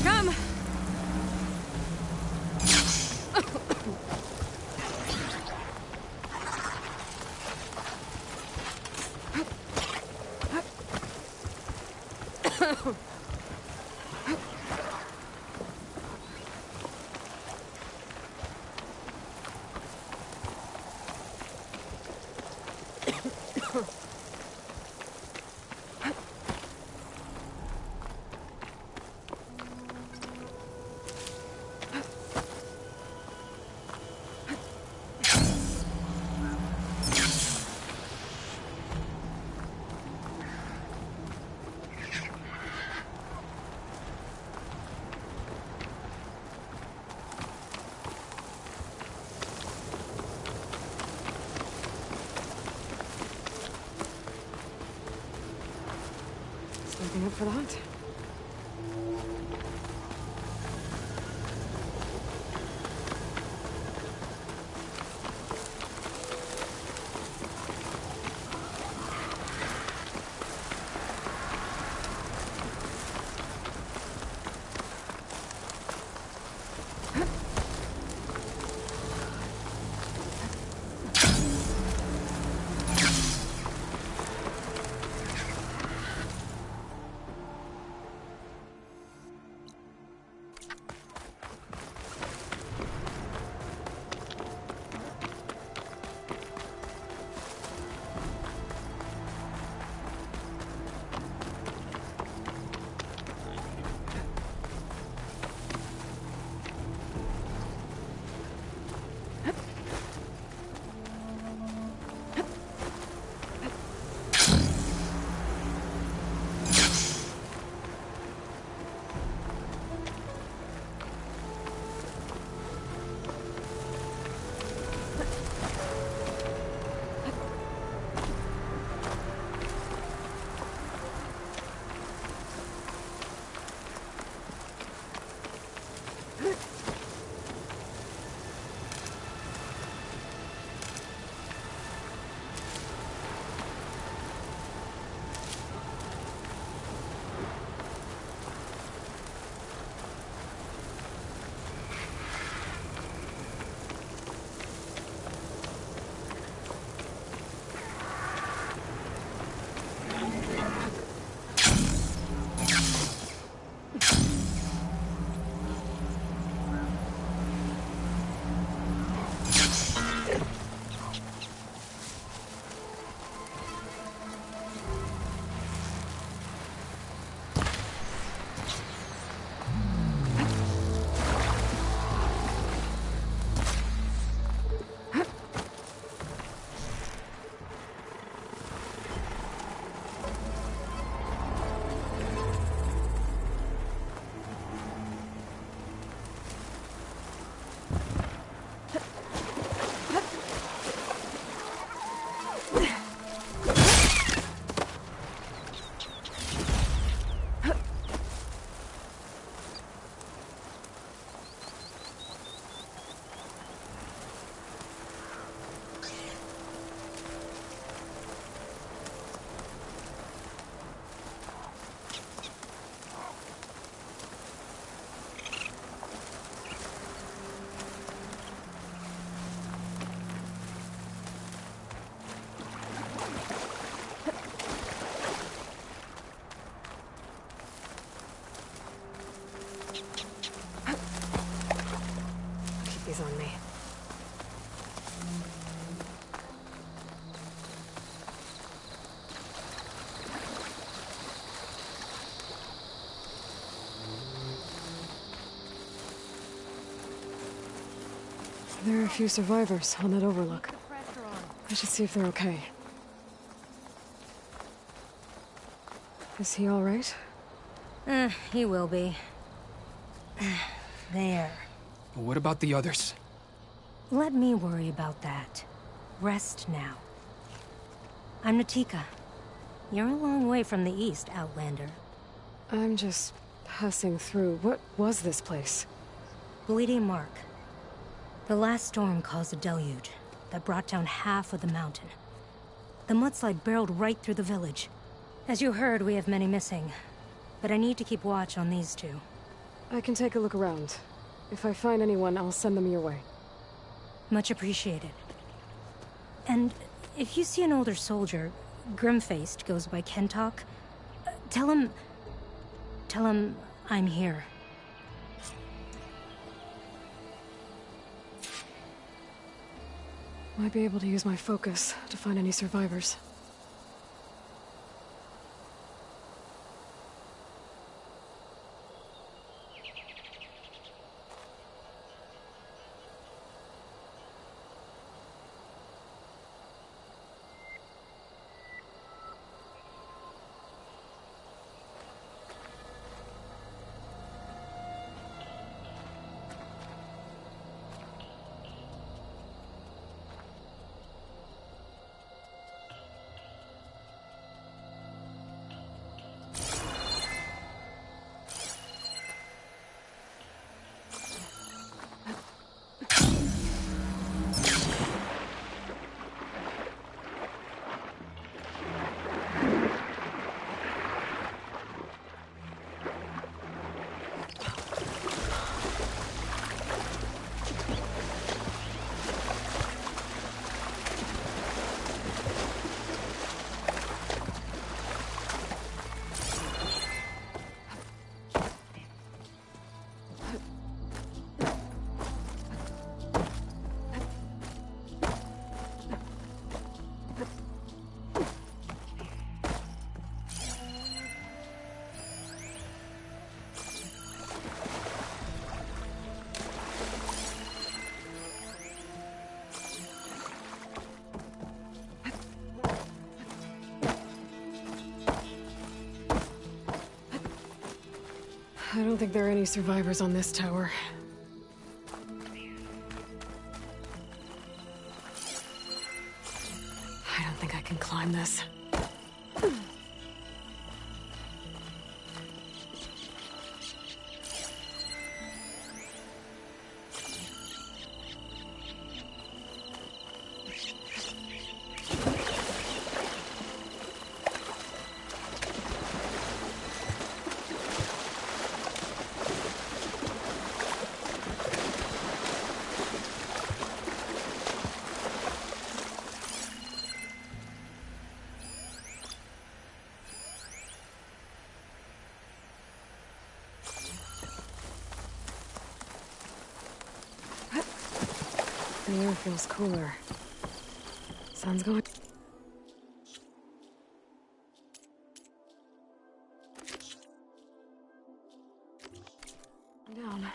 E: Come! Sleeping up for the hunt. eyes on me. There are a few survivors on that overlook. I should see if they're okay. Is he all right?
L: He will be. There.
M: What about the others?
L: Let me worry about that. Rest now. I'm Natika. You're a long way from the east, Outlander.
E: I'm just passing through. What was this place?
L: Bleeding Mark. The last storm caused a deluge that brought down half of the mountain. The mudslide barreled right through the village. As you heard, we have many missing. But I need to keep watch on these two.
E: I can take a look around. If I find anyone, I'll send them your way.
L: Much appreciated. And if you see an older soldier, grim-faced, goes by Kentok, tell him I'm here.
E: Might be able to use my focus to find any survivors. I don't think there are any survivors on this tower. I don't think I can climb this. The air feels cooler. Sun's going... down.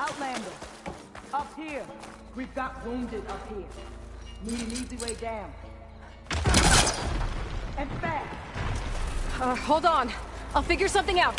I: Outlander, up here. We've got wounded up here. Need an easy way down. And fast.
E: Hold on. I'll figure something out.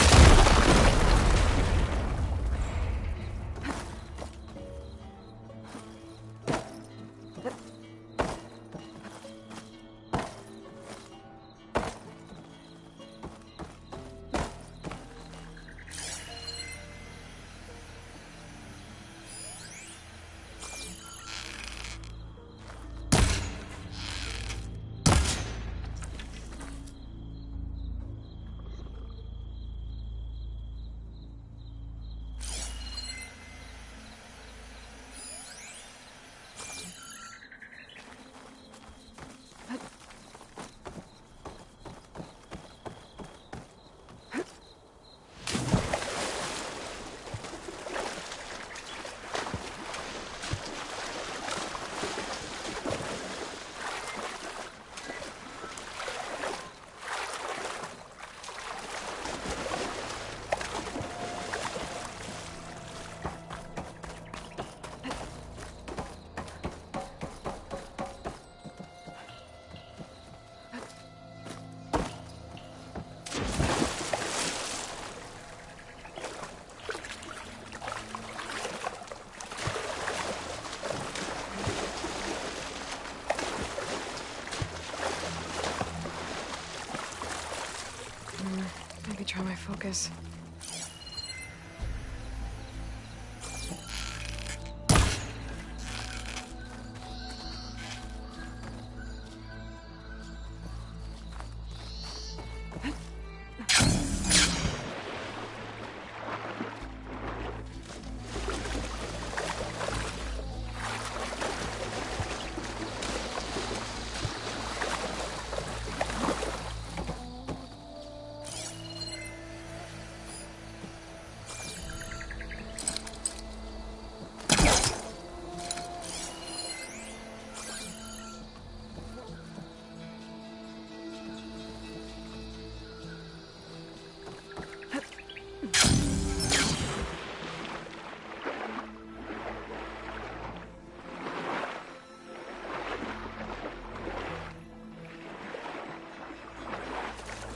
E: focus.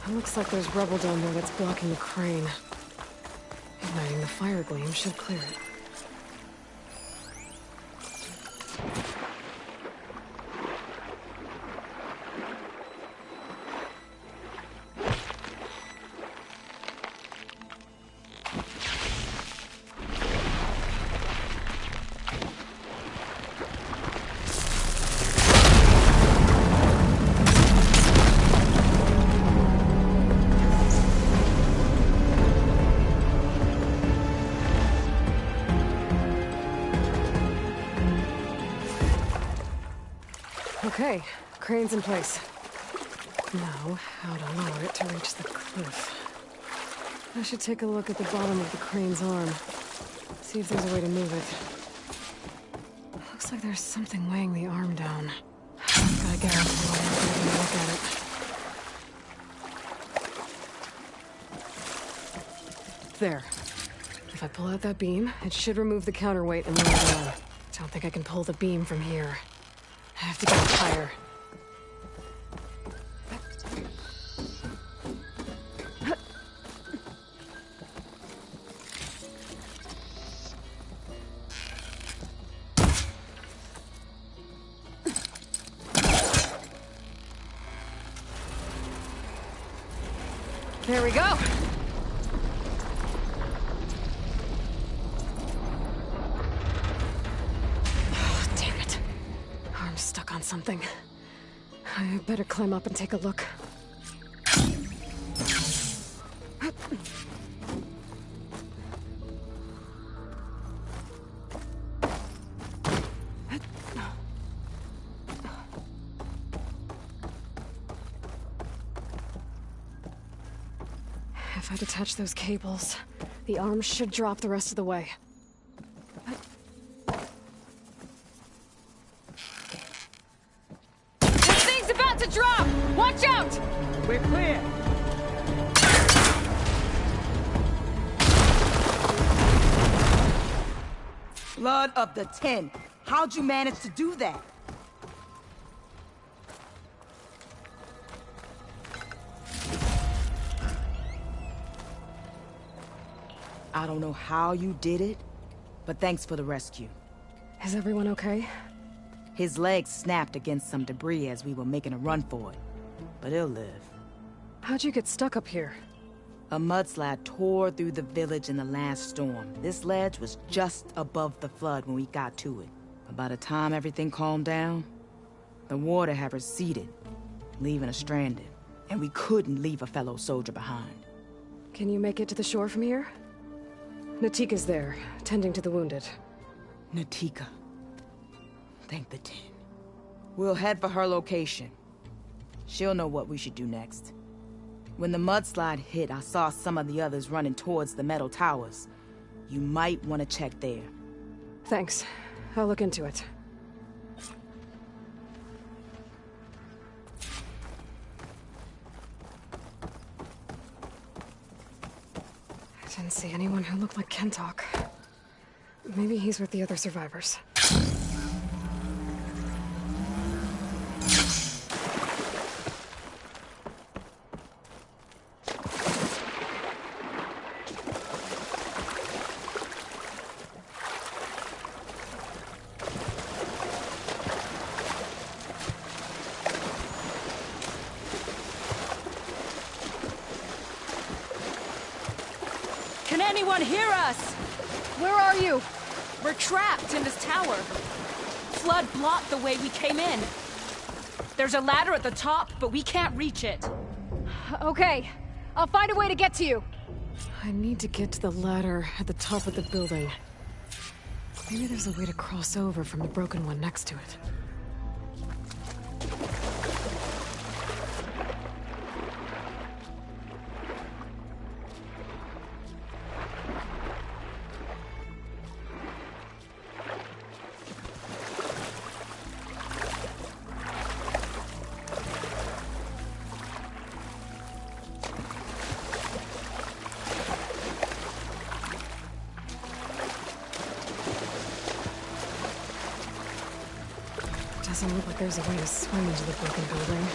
E: It looks like there's rubble down there that's blocking the crane. Igniting the fire gleam should clear it. Okay, crane's in place. Now, how to lower it to reach the cliff. I should take a look at the bottom of the crane's arm. See if there's a way to move it. Looks like there's something weighing the arm down. Gotta get out of the way and take a look at it. There. If I pull out that beam, it should remove the counterweight and lower the arm. Don't think I can pull the beam from here. I have to get it higher. There we go! Stuck on something. I better climb up and take a look. If I detach those cables, the arm should drop the rest of the way.
K: To drop! Watch out!
I: We're clear. Blood of the 10. How'd you manage to do that? I don't know how you did it, but thanks for the rescue.
E: Is everyone okay?
I: His legs snapped against some debris as we were making a run for it. But he'll live.
E: How'd you get stuck up here?
I: A mudslide tore through the village in the last storm. This ledge was just above the flood when we got to it. But by the time everything calmed down, the water had receded, leaving us stranded. And we couldn't leave a fellow soldier behind.
E: Can you make it to the shore from here? Natika's there, tending to the wounded.
I: Natika. Thank the 10. We'll head for her location. She'll know what we should do next. When the mudslide hit, I saw some of the others running towards the metal towers. You might want to check there.
E: Thanks. I'll look into it. I didn't see anyone who looked like Kentok. Maybe he's with the other survivors.
N: anyone hear us?
E: Where are you?
N: We're trapped in this tower. Flood blocked the way we came in. There's a ladder at the top, but we can't reach it.
E: Okay, I'll find a way to get to you. I need to get to the ladder at the top of the building. Maybe there's a way to cross over from the broken one next to it. Doesn't look like there's a way to swim into the broken building.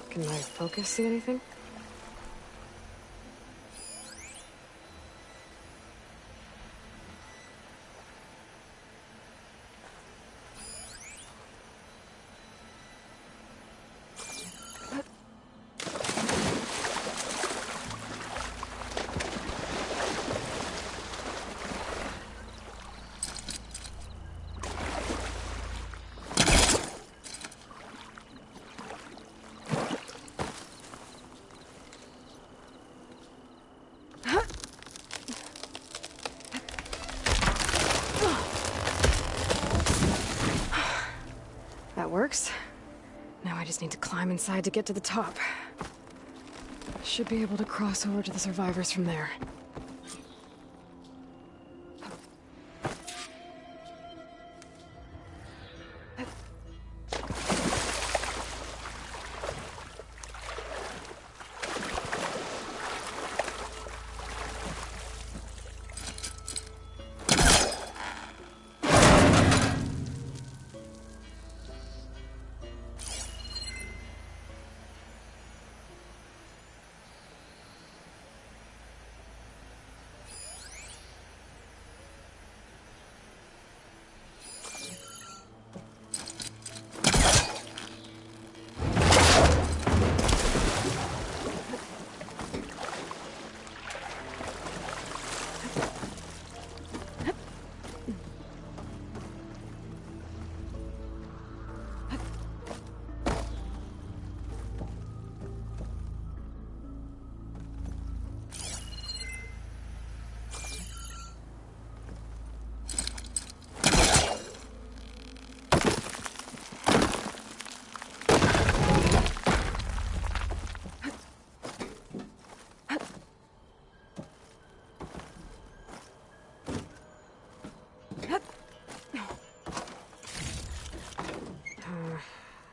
E: Can my focus see anything? That works. Now I just need to climb inside to get to the top. Should be able to cross over to the survivors from there.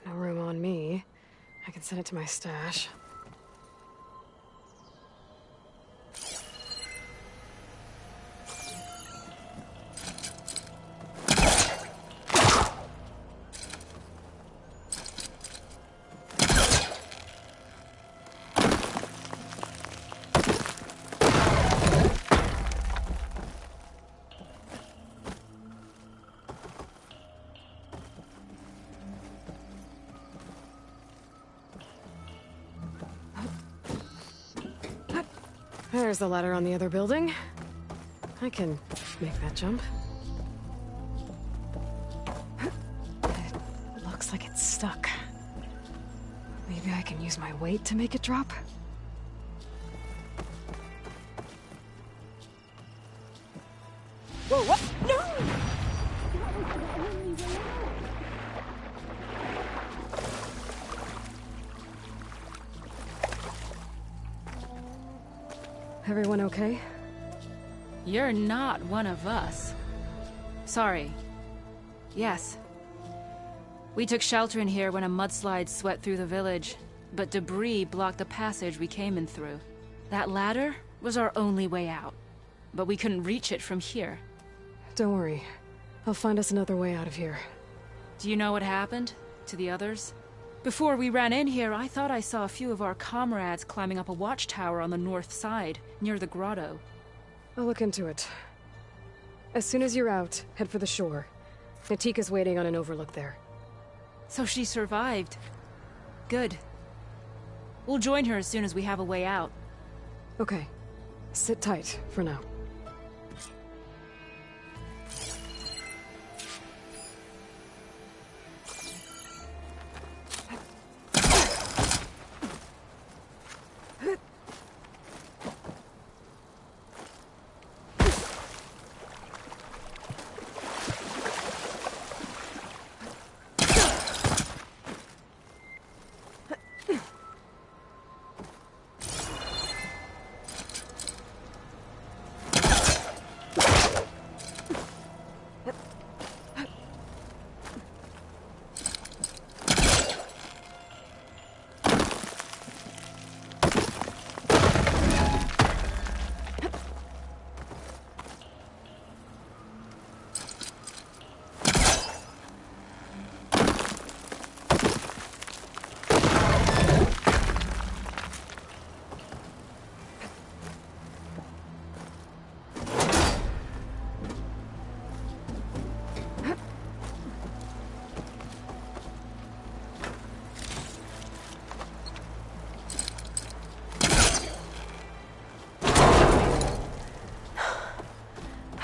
E: No room on me. I can send it to my stash. There's the ladder on the other building. I can make that jump. It looks like it's stuck. Maybe I can use my weight to make it drop?
N: Whoa, what? No!
E: Everyone okay?
G: You're not one of us. Sorry. Yes. We took shelter in here when a mudslide swept through the village, but debris blocked the passage we came in through. That ladder?
N: was our only way out. But we couldn't reach it from here.
E: Don't worry. I'll find us another way out of here.
N: Do you know what happened to the others? Before we ran in here, I thought I saw a few of our comrades climbing up a watchtower on the north side, near the grotto.
E: I'll look into it. As soon as you're out, head for the shore. Natika's waiting on an overlook there.
N: So she survived. Good. We'll join her as soon as we have a way out.
E: Okay. Sit tight for now.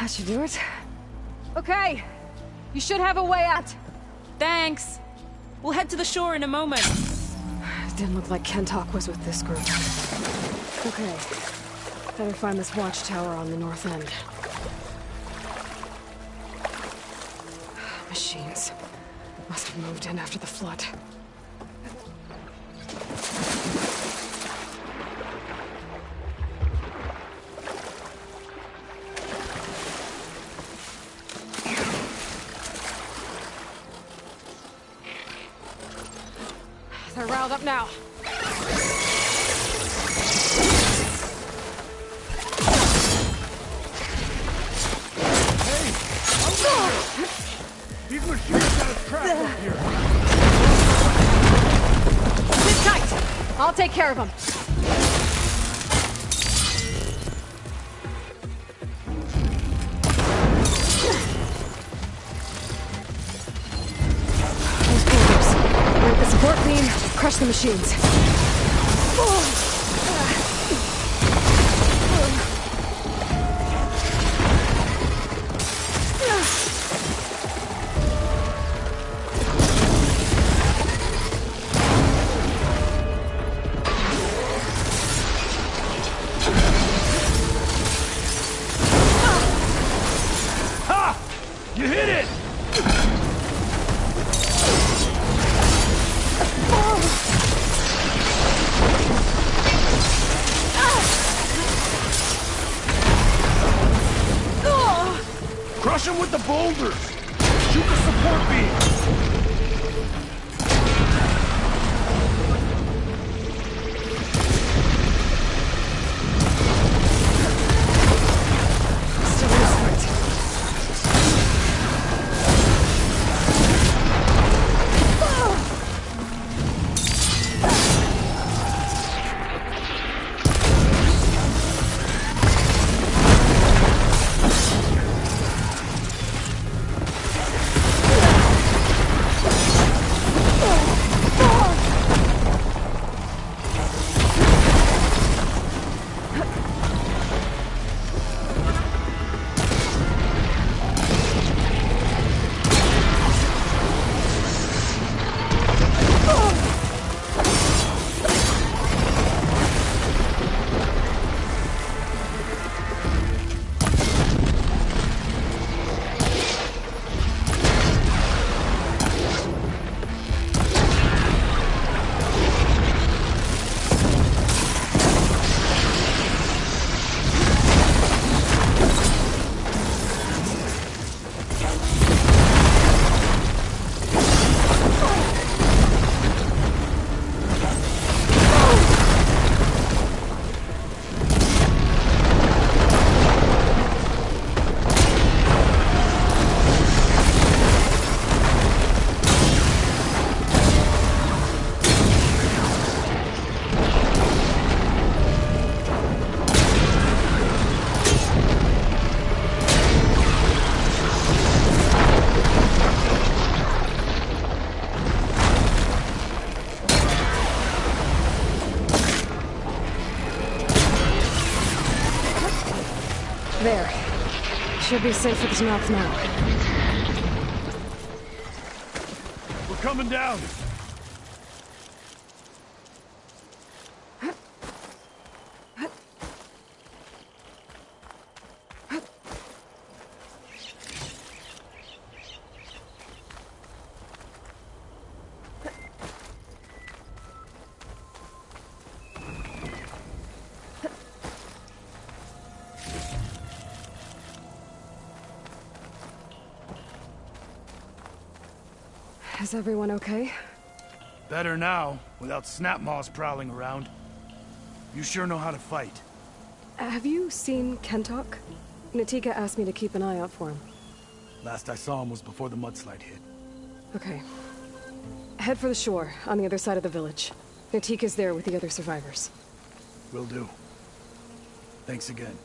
E: That should do it.
N: Okay. You should have a way out. Thanks. We'll head to the shore in a moment.
E: It didn't look like Kentok was with this group. Okay. Better find this watchtower on the north end. Machines. Must have moved in after the flood.
N: They're riled up now.
O: These machines got us trapped up here.
N: Sit tight. I'll take care of them.
E: Those boulders. Break the support beam, crush the machines.
O: You hit it! Crush him with the boulders! Shoot the support beam!
E: Should be safe with his mouth now.
O: We're coming down.
E: Is everyone okay?
O: Better now, without snapmaws prowling around. You sure know how to fight.
E: Have you seen Kentok? Natika asked me to keep an eye out for him.
O: Last I saw him was before the mudslide hit.
E: Okay. Head for the shore, on the other side of the village. Natika's there with the other survivors.
O: Will do. Thanks again.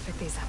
E: Pick these up.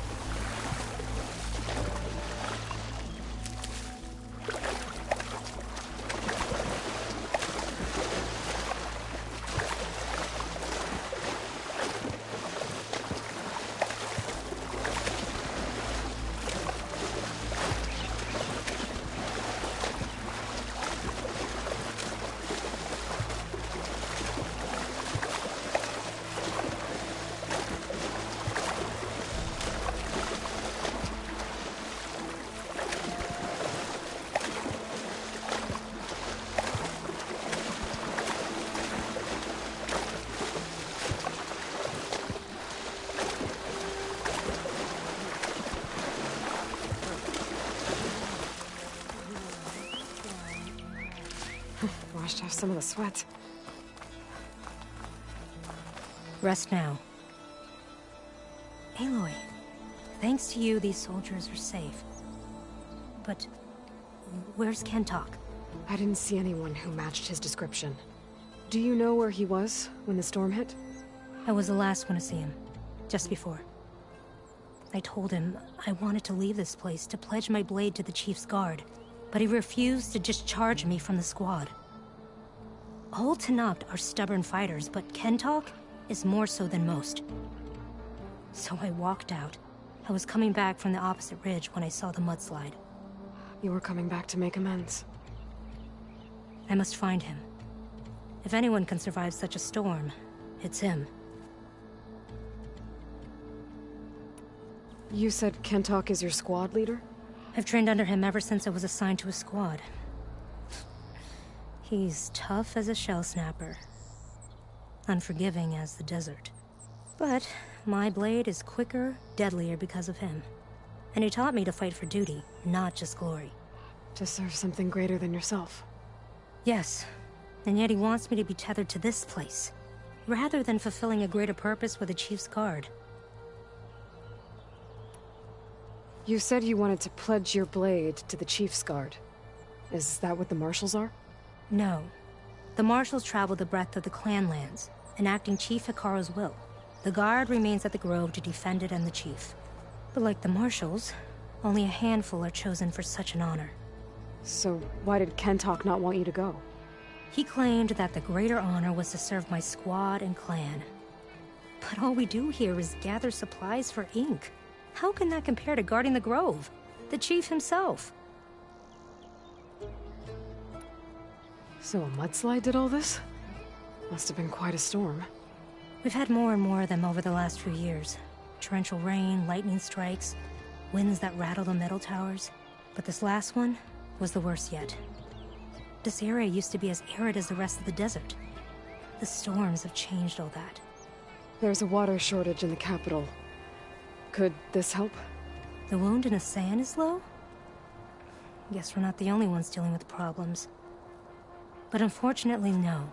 E: Washed off some of the sweat.
L: Rest now. Aloy, thanks to you, these soldiers are safe. But where's Kentok?
E: I didn't see anyone who matched his description. Do you know where he was when the storm hit?
L: I was the last one to see him, just before. I told him I wanted to leave this place to pledge my blade to the Chief's guard, but he refused to discharge me from the squad. All Tenakth are stubborn fighters, but Kentok is more so than most. So I walked out. I was coming back from the opposite ridge when I saw the mudslide.
E: You were coming back to make amends.
L: I must find him. If anyone can survive such a storm, it's him.
E: You said Kentok is your squad leader?
L: I've trained under him ever since I was assigned to a squad. He's tough as a shell snapper. Unforgiving as the desert. But my blade is quicker, deadlier because of him. And he taught me to fight for duty, not just glory.
E: To serve something greater than yourself.
L: Yes, and yet he wants me to be tethered to this place, rather than fulfilling a greater purpose with the Chief's guard.
E: You said you wanted to pledge your blade to the Chief's guard. Is that what the Marshals are?
L: No. The Marshals travel the breadth of the clan lands, enacting Chief Hikaru's will. The guard remains at the Grove to defend it and the Chief. But like the Marshals, only a handful are chosen for such an honor.
E: So why did Kentok not want you to go?
L: He claimed that the greater honor was to serve my squad and clan. But all we do here is gather supplies for ink. How can that compare to guarding the Grove? The Chief himself.
E: So a mudslide did all this? Must have been quite a storm.
L: We've had more and more of them over the last few years. Torrential rain, lightning strikes. Winds that rattle the metal towers. But this last one was the worst yet. This area used to be as arid as the rest of the desert. The storms have changed all that.
E: There's a water shortage in the capital. Could this help?
L: The wound in Asan is low? Guess we're not the only ones dealing with problems. But unfortunately, no.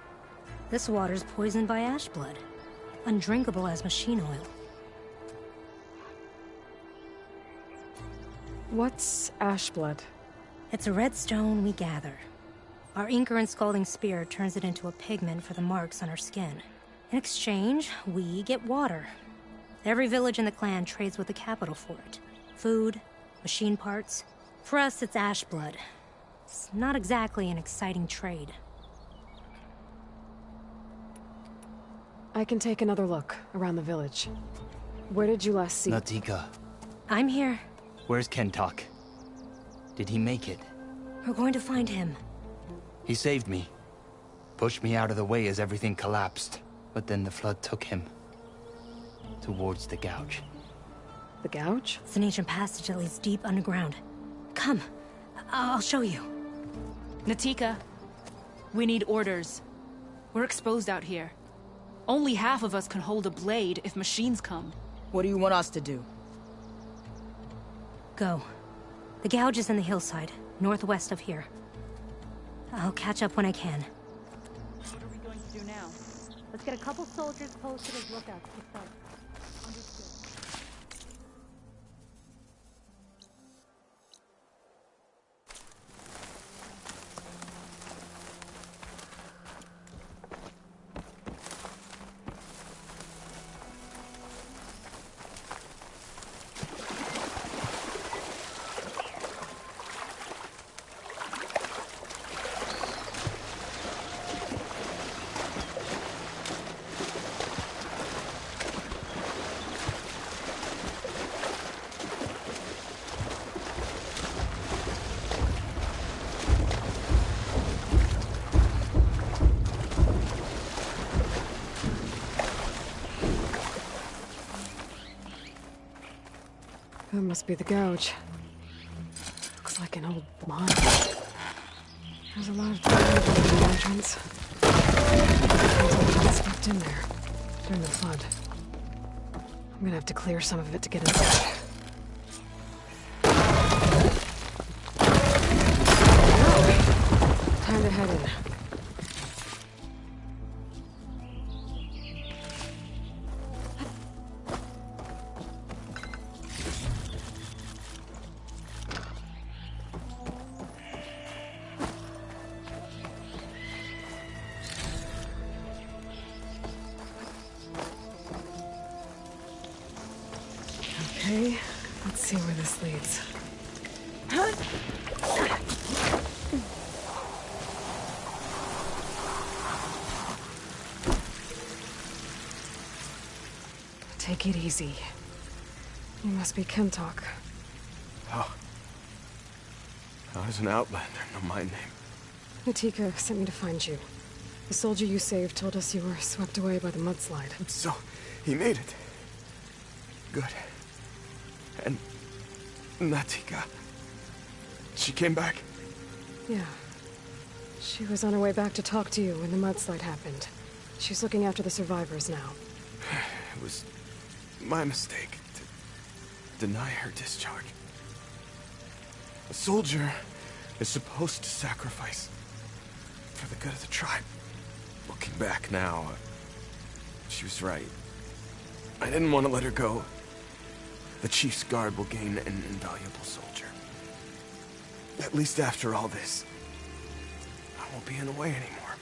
L: This water's poisoned by ash blood. Undrinkable as machine oil.
E: What's ash blood?
L: It's a red stone we gather. Our inker and scalding spear turns it into a pigment for the marks on our skin. In exchange, we get water. Every village in the clan trades with the capital for it. Food, machine parts. For us, it's ash blood. It's not exactly an exciting trade.
E: I can take another look around the village. Where did you last see?
P: Natika.
L: I'm here.
P: Where's Kentuck? Did he make it?
L: We're going to find him.
P: He saved me. Pushed me out of the way as everything collapsed. But then the flood took him. Towards the gouge.
E: The gouge?
L: It's an ancient passage that leads deep underground. Come. I'll show you.
N: Natika, we need orders. We're exposed out here. Only half of us can hold a blade if machines come.
I: What do you want us to do?
L: Go. The gouge is in the hillside, northwest of here. I'll catch up when I can.
N: What are we going to do now?
L: Let's get a couple soldiers posted as lookouts to start. Understood.
E: That must be the gouge. Looks like an old mine. There's a lot of debris in the entrance. Someone stepped in there during the flood. I'm gonna have to clear some of it to get inside. Time to head in. Okay, let's see where this leads. Take it easy. You must be Kentuck.
B: Oh. I was an outlander, no my name.
E: Natika sent me to find you. The soldier you saved told us you were swept away by the mudslide.
B: So, he made it. Good. And Natika, she came back?
E: Yeah. She was on her way back to talk to you when the mudslide happened. She's looking after the survivors now.
B: It was my mistake to deny her discharge. A soldier is supposed to sacrifice for the good of the tribe. Looking back now, she was right. I didn't want to let her go. The chief's guard will gain an invaluable soldier. At least after all this, I won't be in the way anymore.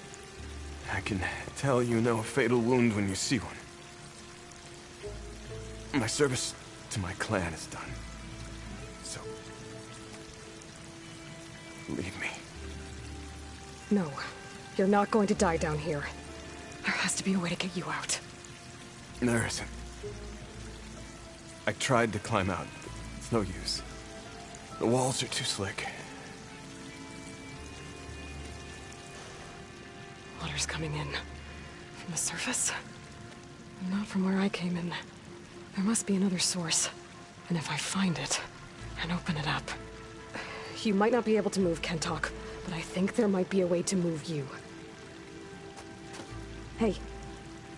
B: I can tell you know a fatal wound when you see one. My service to my clan is done. So, leave me.
E: No, you're not going to die down here. There has to be a way to get you out.
B: There isn't. I tried to climb out, but it's no use. The walls are too slick.
E: Water's coming in. From the surface? Not from where I came in. There must be another source. And if I find it... and open it up. You might not be able to move Kentok, but I think there might be a way to move you. Hey.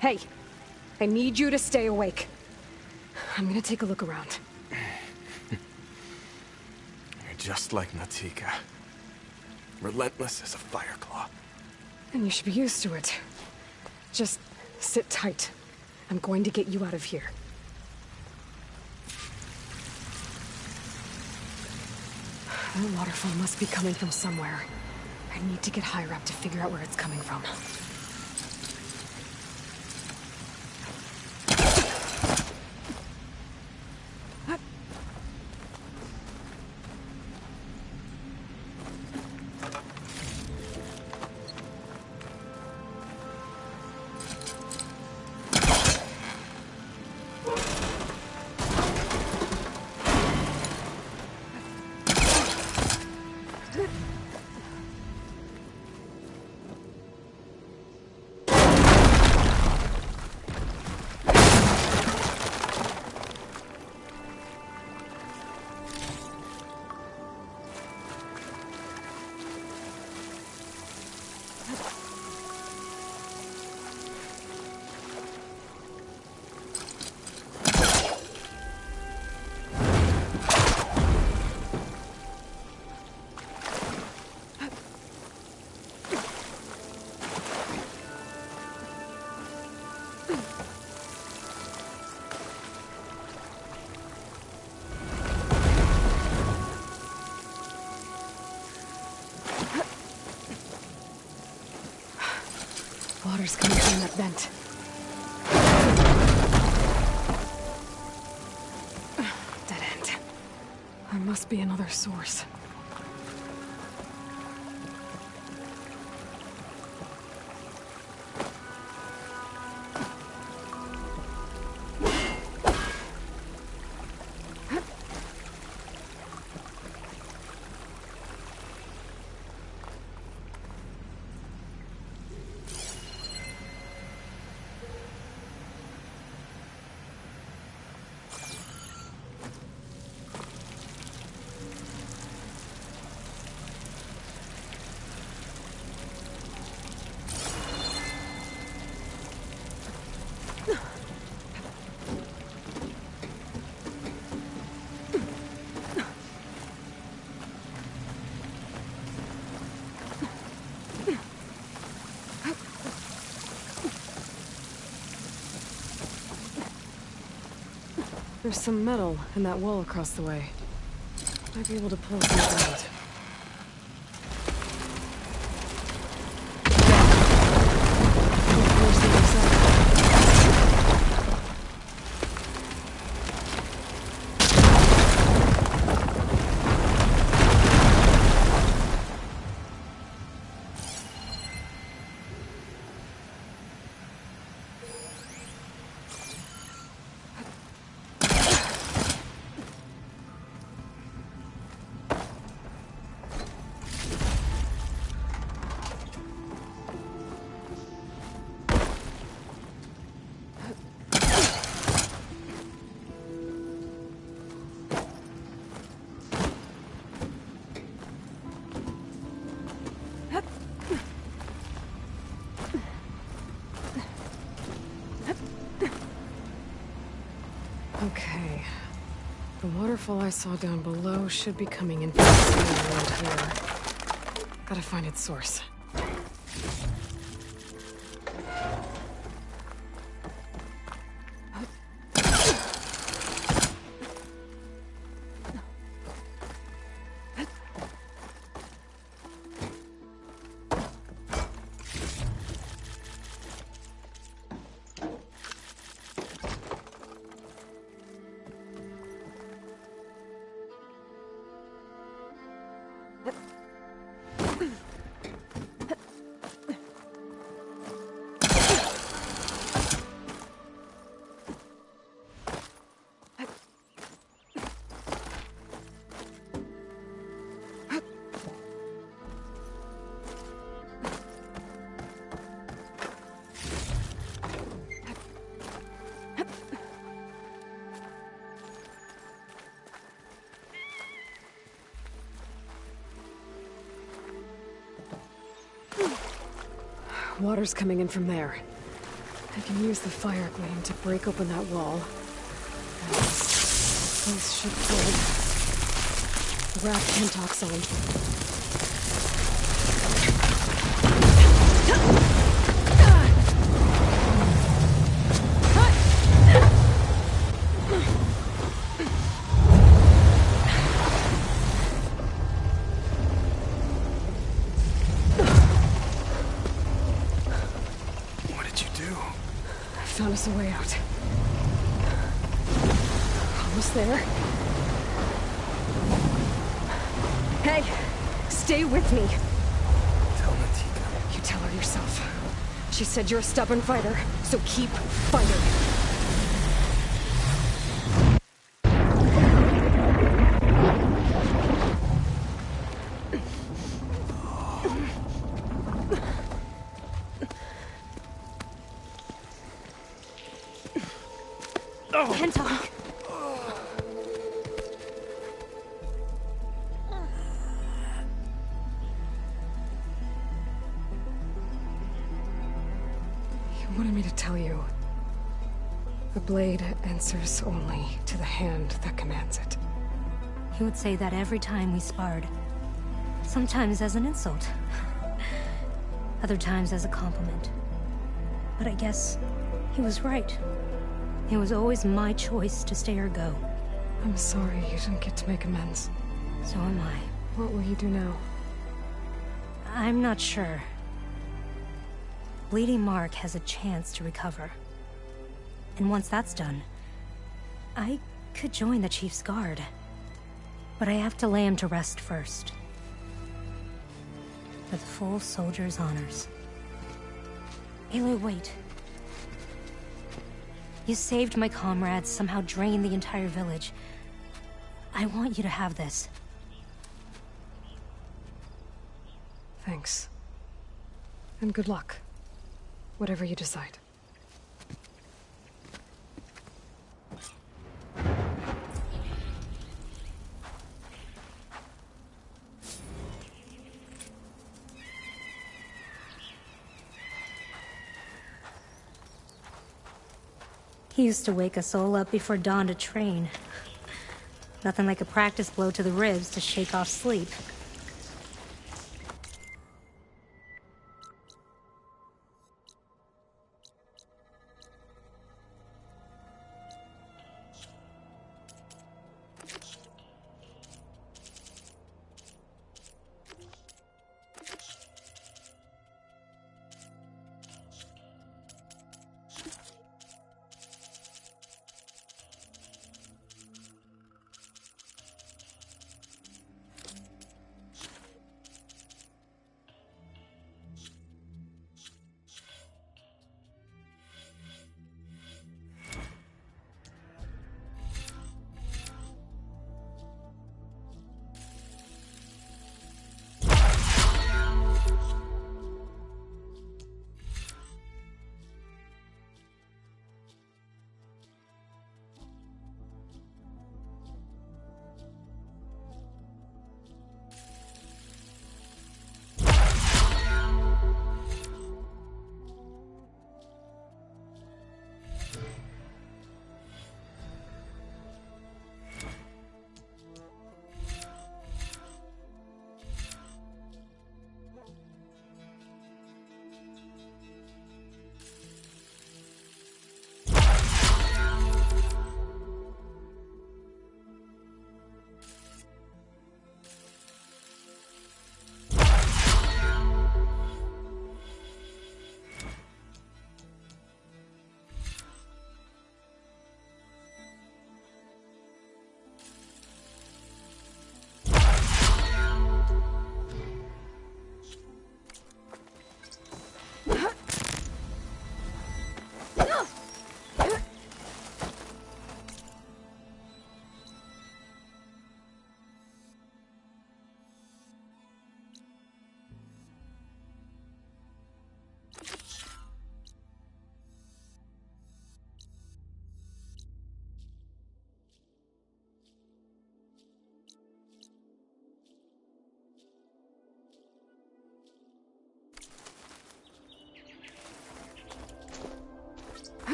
E: Hey! I need you to stay awake. I'm gonna take a look around.
Q: You're just like Natika. Relentless as a fireclaw.
E: And you should be used to it. Just sit tight. I'm going to get you out of here. That waterfall must be coming from somewhere. I need to get higher up to figure out where it's coming from. Water's coming from that vent. Dead end. There must be another source. There's some metal in that wall across the way. Might be able to pull something out. Okay. The waterfall I saw down below should be coming in from around here. Gotta find its source. Water's coming in from there. I can use the fire gleam to break open that wall. And this place should hold. The raft Pentox on. Found us a way out. Almost there. Hey, stay with me.
Q: Tell Natika.
E: You tell her yourself. She said you're a stubborn fighter, so keep fighting.
L: Pentox.
E: You wanted me to tell you. The blade answers only to the hand that commands it.
L: He would say that every time we sparred. Sometimes as an insult. Other times as a compliment. But I guess he was right. It was always my choice to stay or go.
E: I'm sorry you didn't get to make amends.
L: So am I.
E: What will you do now?
L: I'm not sure. Bleeding Mark has a chance to recover. And once that's done, I could join the Chief's Guard. But I have to lay him to rest first. With full soldier's honors. Aloy, wait. You saved my comrades, somehow drained the entire village. I want you to have this.
E: Thanks. And good luck. Whatever you decide.
L: He used to wake us all up before dawn to train. Nothing like a practice blow to the ribs to shake off sleep.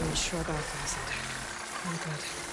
E: machine sure got fastened. Oh, good.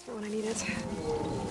E: For when I need it.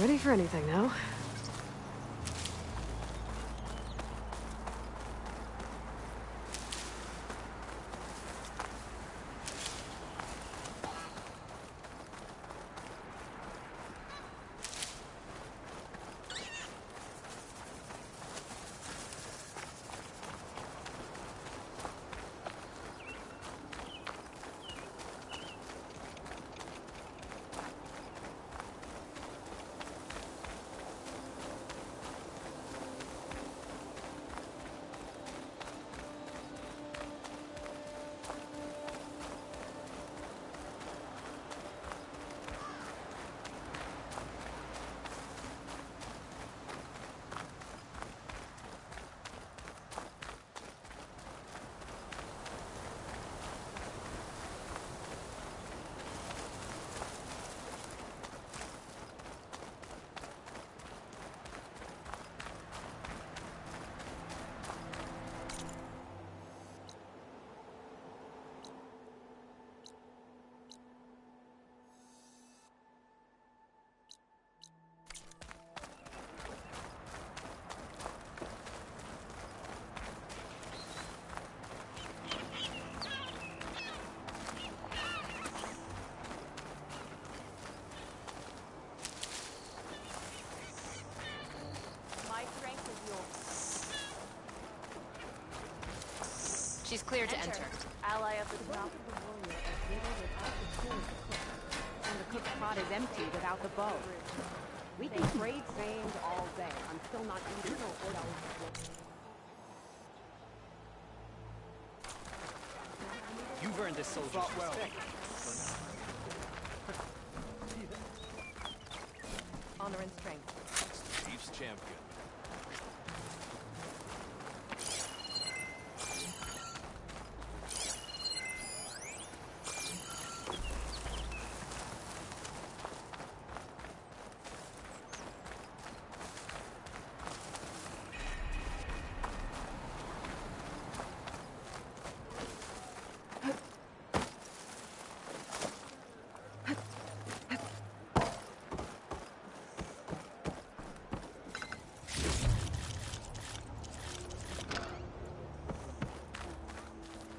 E: Ready for anything now.
R: She's clear to enter.
K: Ally of the top. And the cook's pot is empty without the bow.
S: We can trade sayings all day. I'm still not eating.
T: You've earned this soldier's respect.
S: Honor and strength.
T: Chief's champion.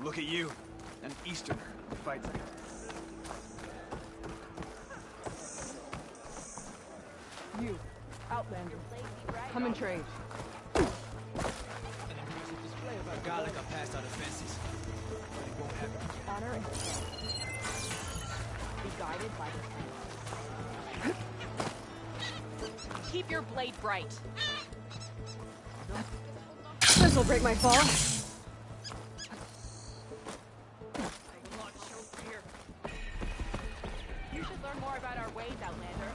T: Look at you, an Easterner who fights like
S: You, Outlander. Come and trade.
T: a guy like I passed our defenses. But it won't happen again.
S: Honor and be guided by the
R: Keep your blade bright.
E: This'll break my fall.
K: You should learn more about our ways, Outlander.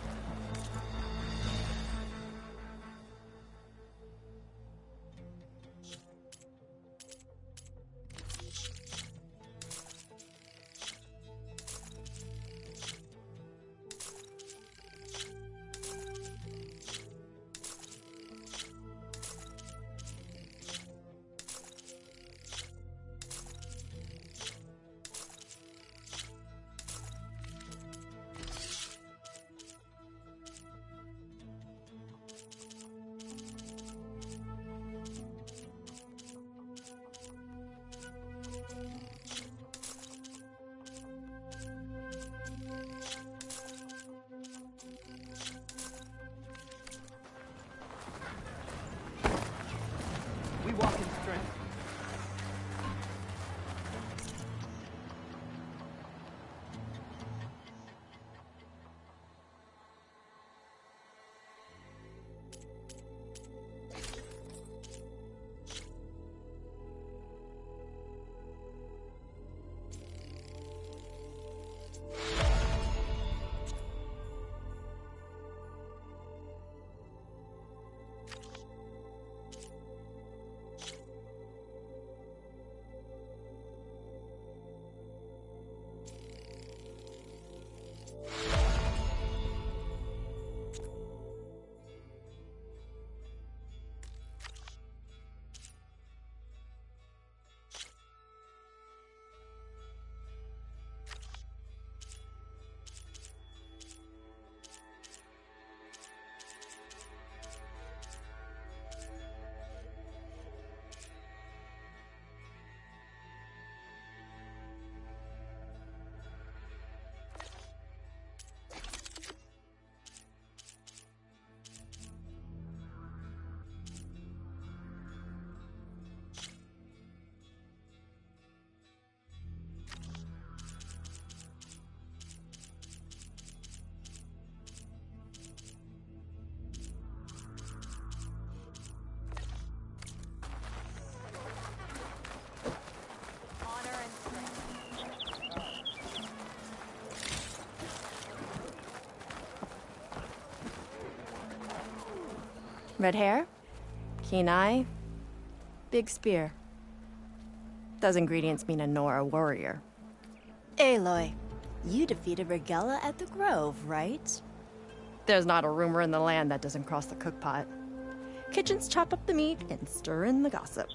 U: Red hair, keen eye, big spear. Those ingredients mean a Nora warrior.
V: Aloy, you defeated Regella at the Grove, right?
U: There's not a rumor in the land that doesn't cross the cookpot. Kitchens chop up the meat and stir in the gossip.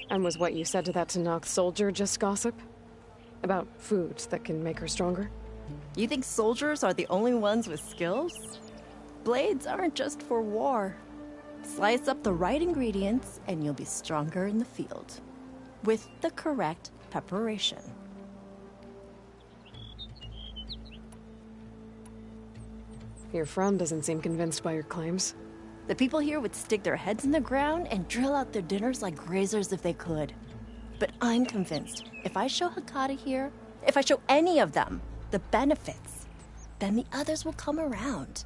E: And was what you said to that Tanakh soldier just gossip? About foods that can make her stronger?
U: You think soldiers are the only ones with skills? Blades aren't just for war. Slice up the right ingredients and you'll be stronger in the field. With the correct preparation.
E: Your friend doesn't seem convinced by your claims.
U: The people here would stick their heads in the ground and drill out their dinners like grazers if they could. But I'm convinced if I show Hakata here, if I show any of them the benefits, then the others will come around.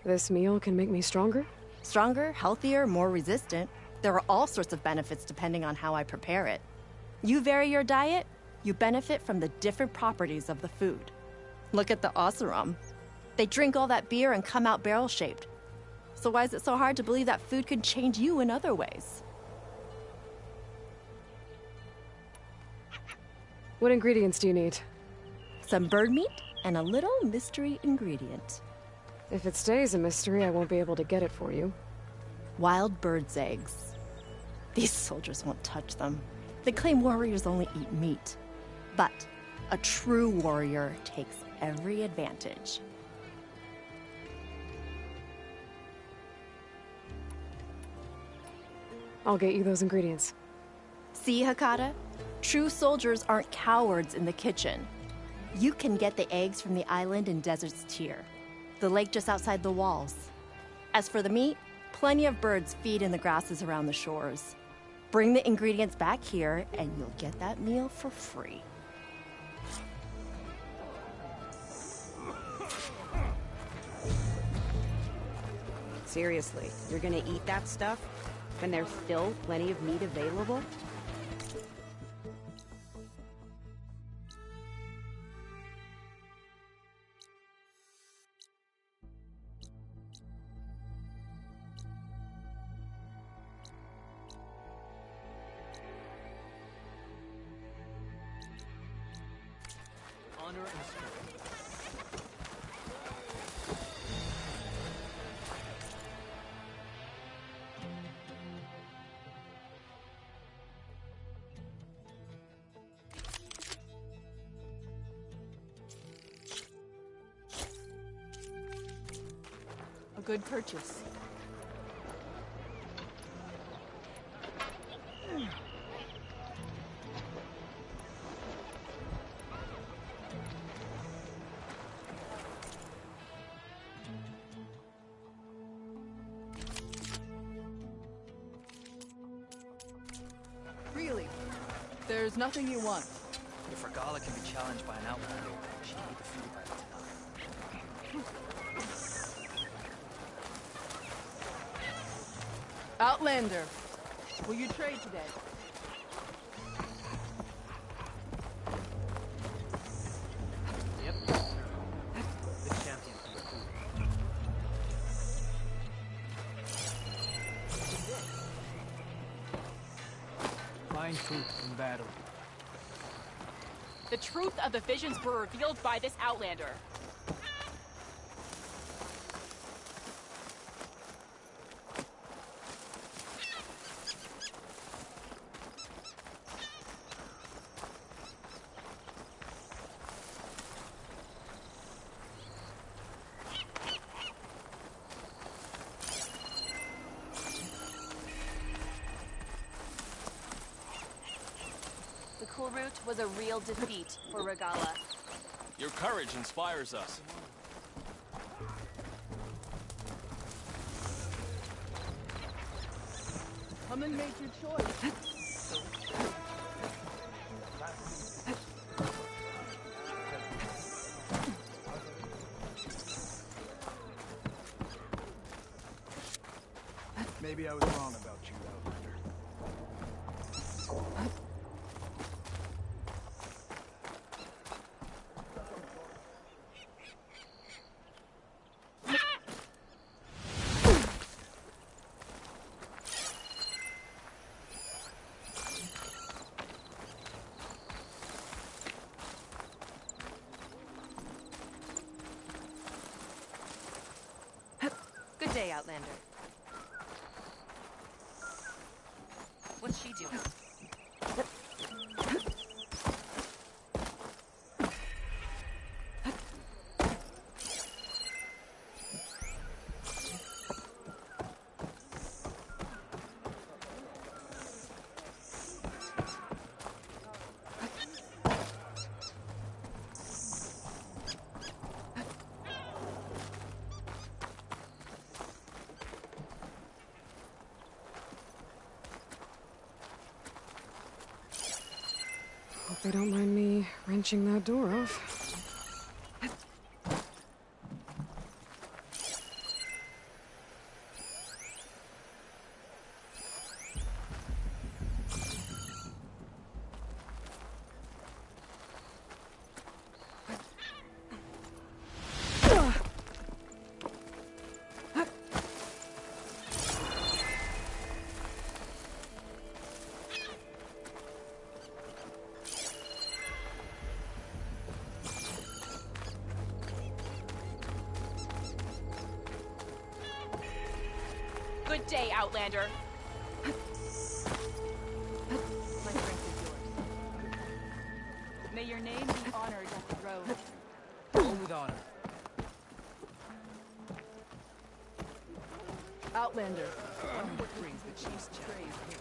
E: This meal can make me stronger?
U: Stronger, healthier, more resistant. There are all sorts of benefits depending on how I prepare it. You vary your diet, you benefit from the different properties of the food. Look at the Oseram. They drink all that beer and come out barrel-shaped. So why is it so hard to believe that food could change you in other ways?
E: What ingredients do you need?
U: Some bird meat and a little mystery ingredient.
E: If it stays a mystery, I won't be able to get it for you.
U: Wild bird's eggs. These soldiers won't touch them. They claim warriors only eat meat. But a true warrior takes every advantage.
E: I'll get you those ingredients.
U: See, Hakata? True soldiers aren't cowards in the kitchen. You can get the eggs from the island in Desert's Tier, the lake just outside the walls. As for the meat, plenty of birds feed in the grasses around the shores. Bring the ingredients back here, and you'll get that meal for free.
S: Seriously, you're gonna eat that stuff? When there's still plenty of meat available?
T: Honor and strength.
N: A good purchase.
W: Really? There's nothing you want?
T: If Regalla can be challenged by an outlander, she can be defeated by the Tanakh.
W: Outlander, will you trade today?
T: Yep. The champion for the food.
W: Find truth in battle.
R: The truth of the visions were revealed by this outlander. The Kulrut was a real defeat for Regalla.
X: Your courage inspires us.
W: Come and make your choice.
T: Maybe I was wrong about you, Outlander.
R: day, Outlander. What's she doing?
E: Hope they don't mind me wrenching that door off.
K: Good day, Outlander.
R: My strength is yours. May your name be honored at the Grove.
T: Go with honor.
W: Outlander. Wonder what brings the chief's trays here.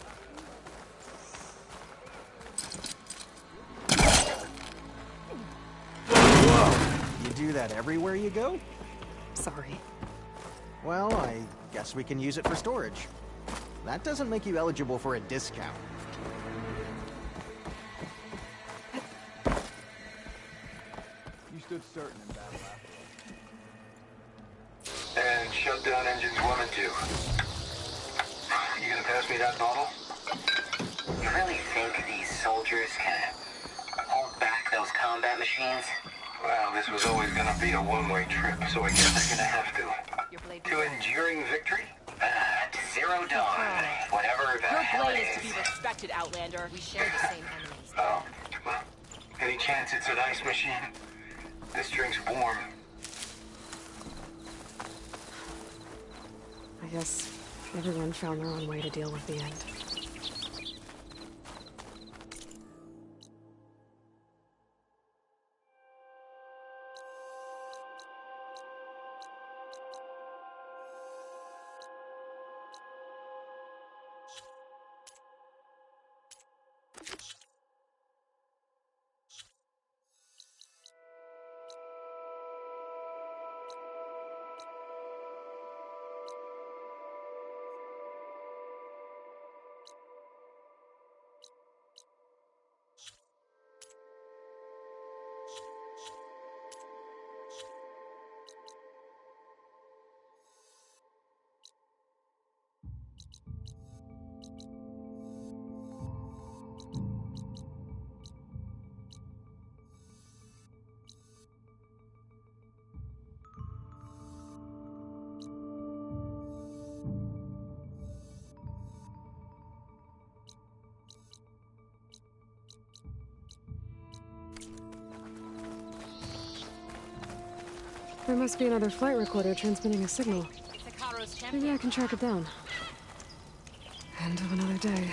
A: Whoa! You do that everywhere you go?
E: Sorry.
A: Well, I guess we can use it for storage. That doesn't make you eligible for a discount.
W: You stood certain in battle after all.
C: And shut down engines 1 and 2. You gonna pass me that bottle?
D: You really think these soldiers can hold back those combat machines?
C: Well, this was always gonna be a one-way trip, so I guess they're gonna have to. To enduring victory?
D: To Zero Dawn. Whatever the hell
K: Your
D: it
K: blade is
D: is.
K: to be respected, Outlander.
R: We share the same enemies.
C: Oh, well, any chance it's an ice machine? This drink's warm.
E: I guess everyone found their own way to deal with the end. There must be another flight recorder transmitting a signal.
K: It's a Karo's champion.
E: Maybe I can track it down. End of another day.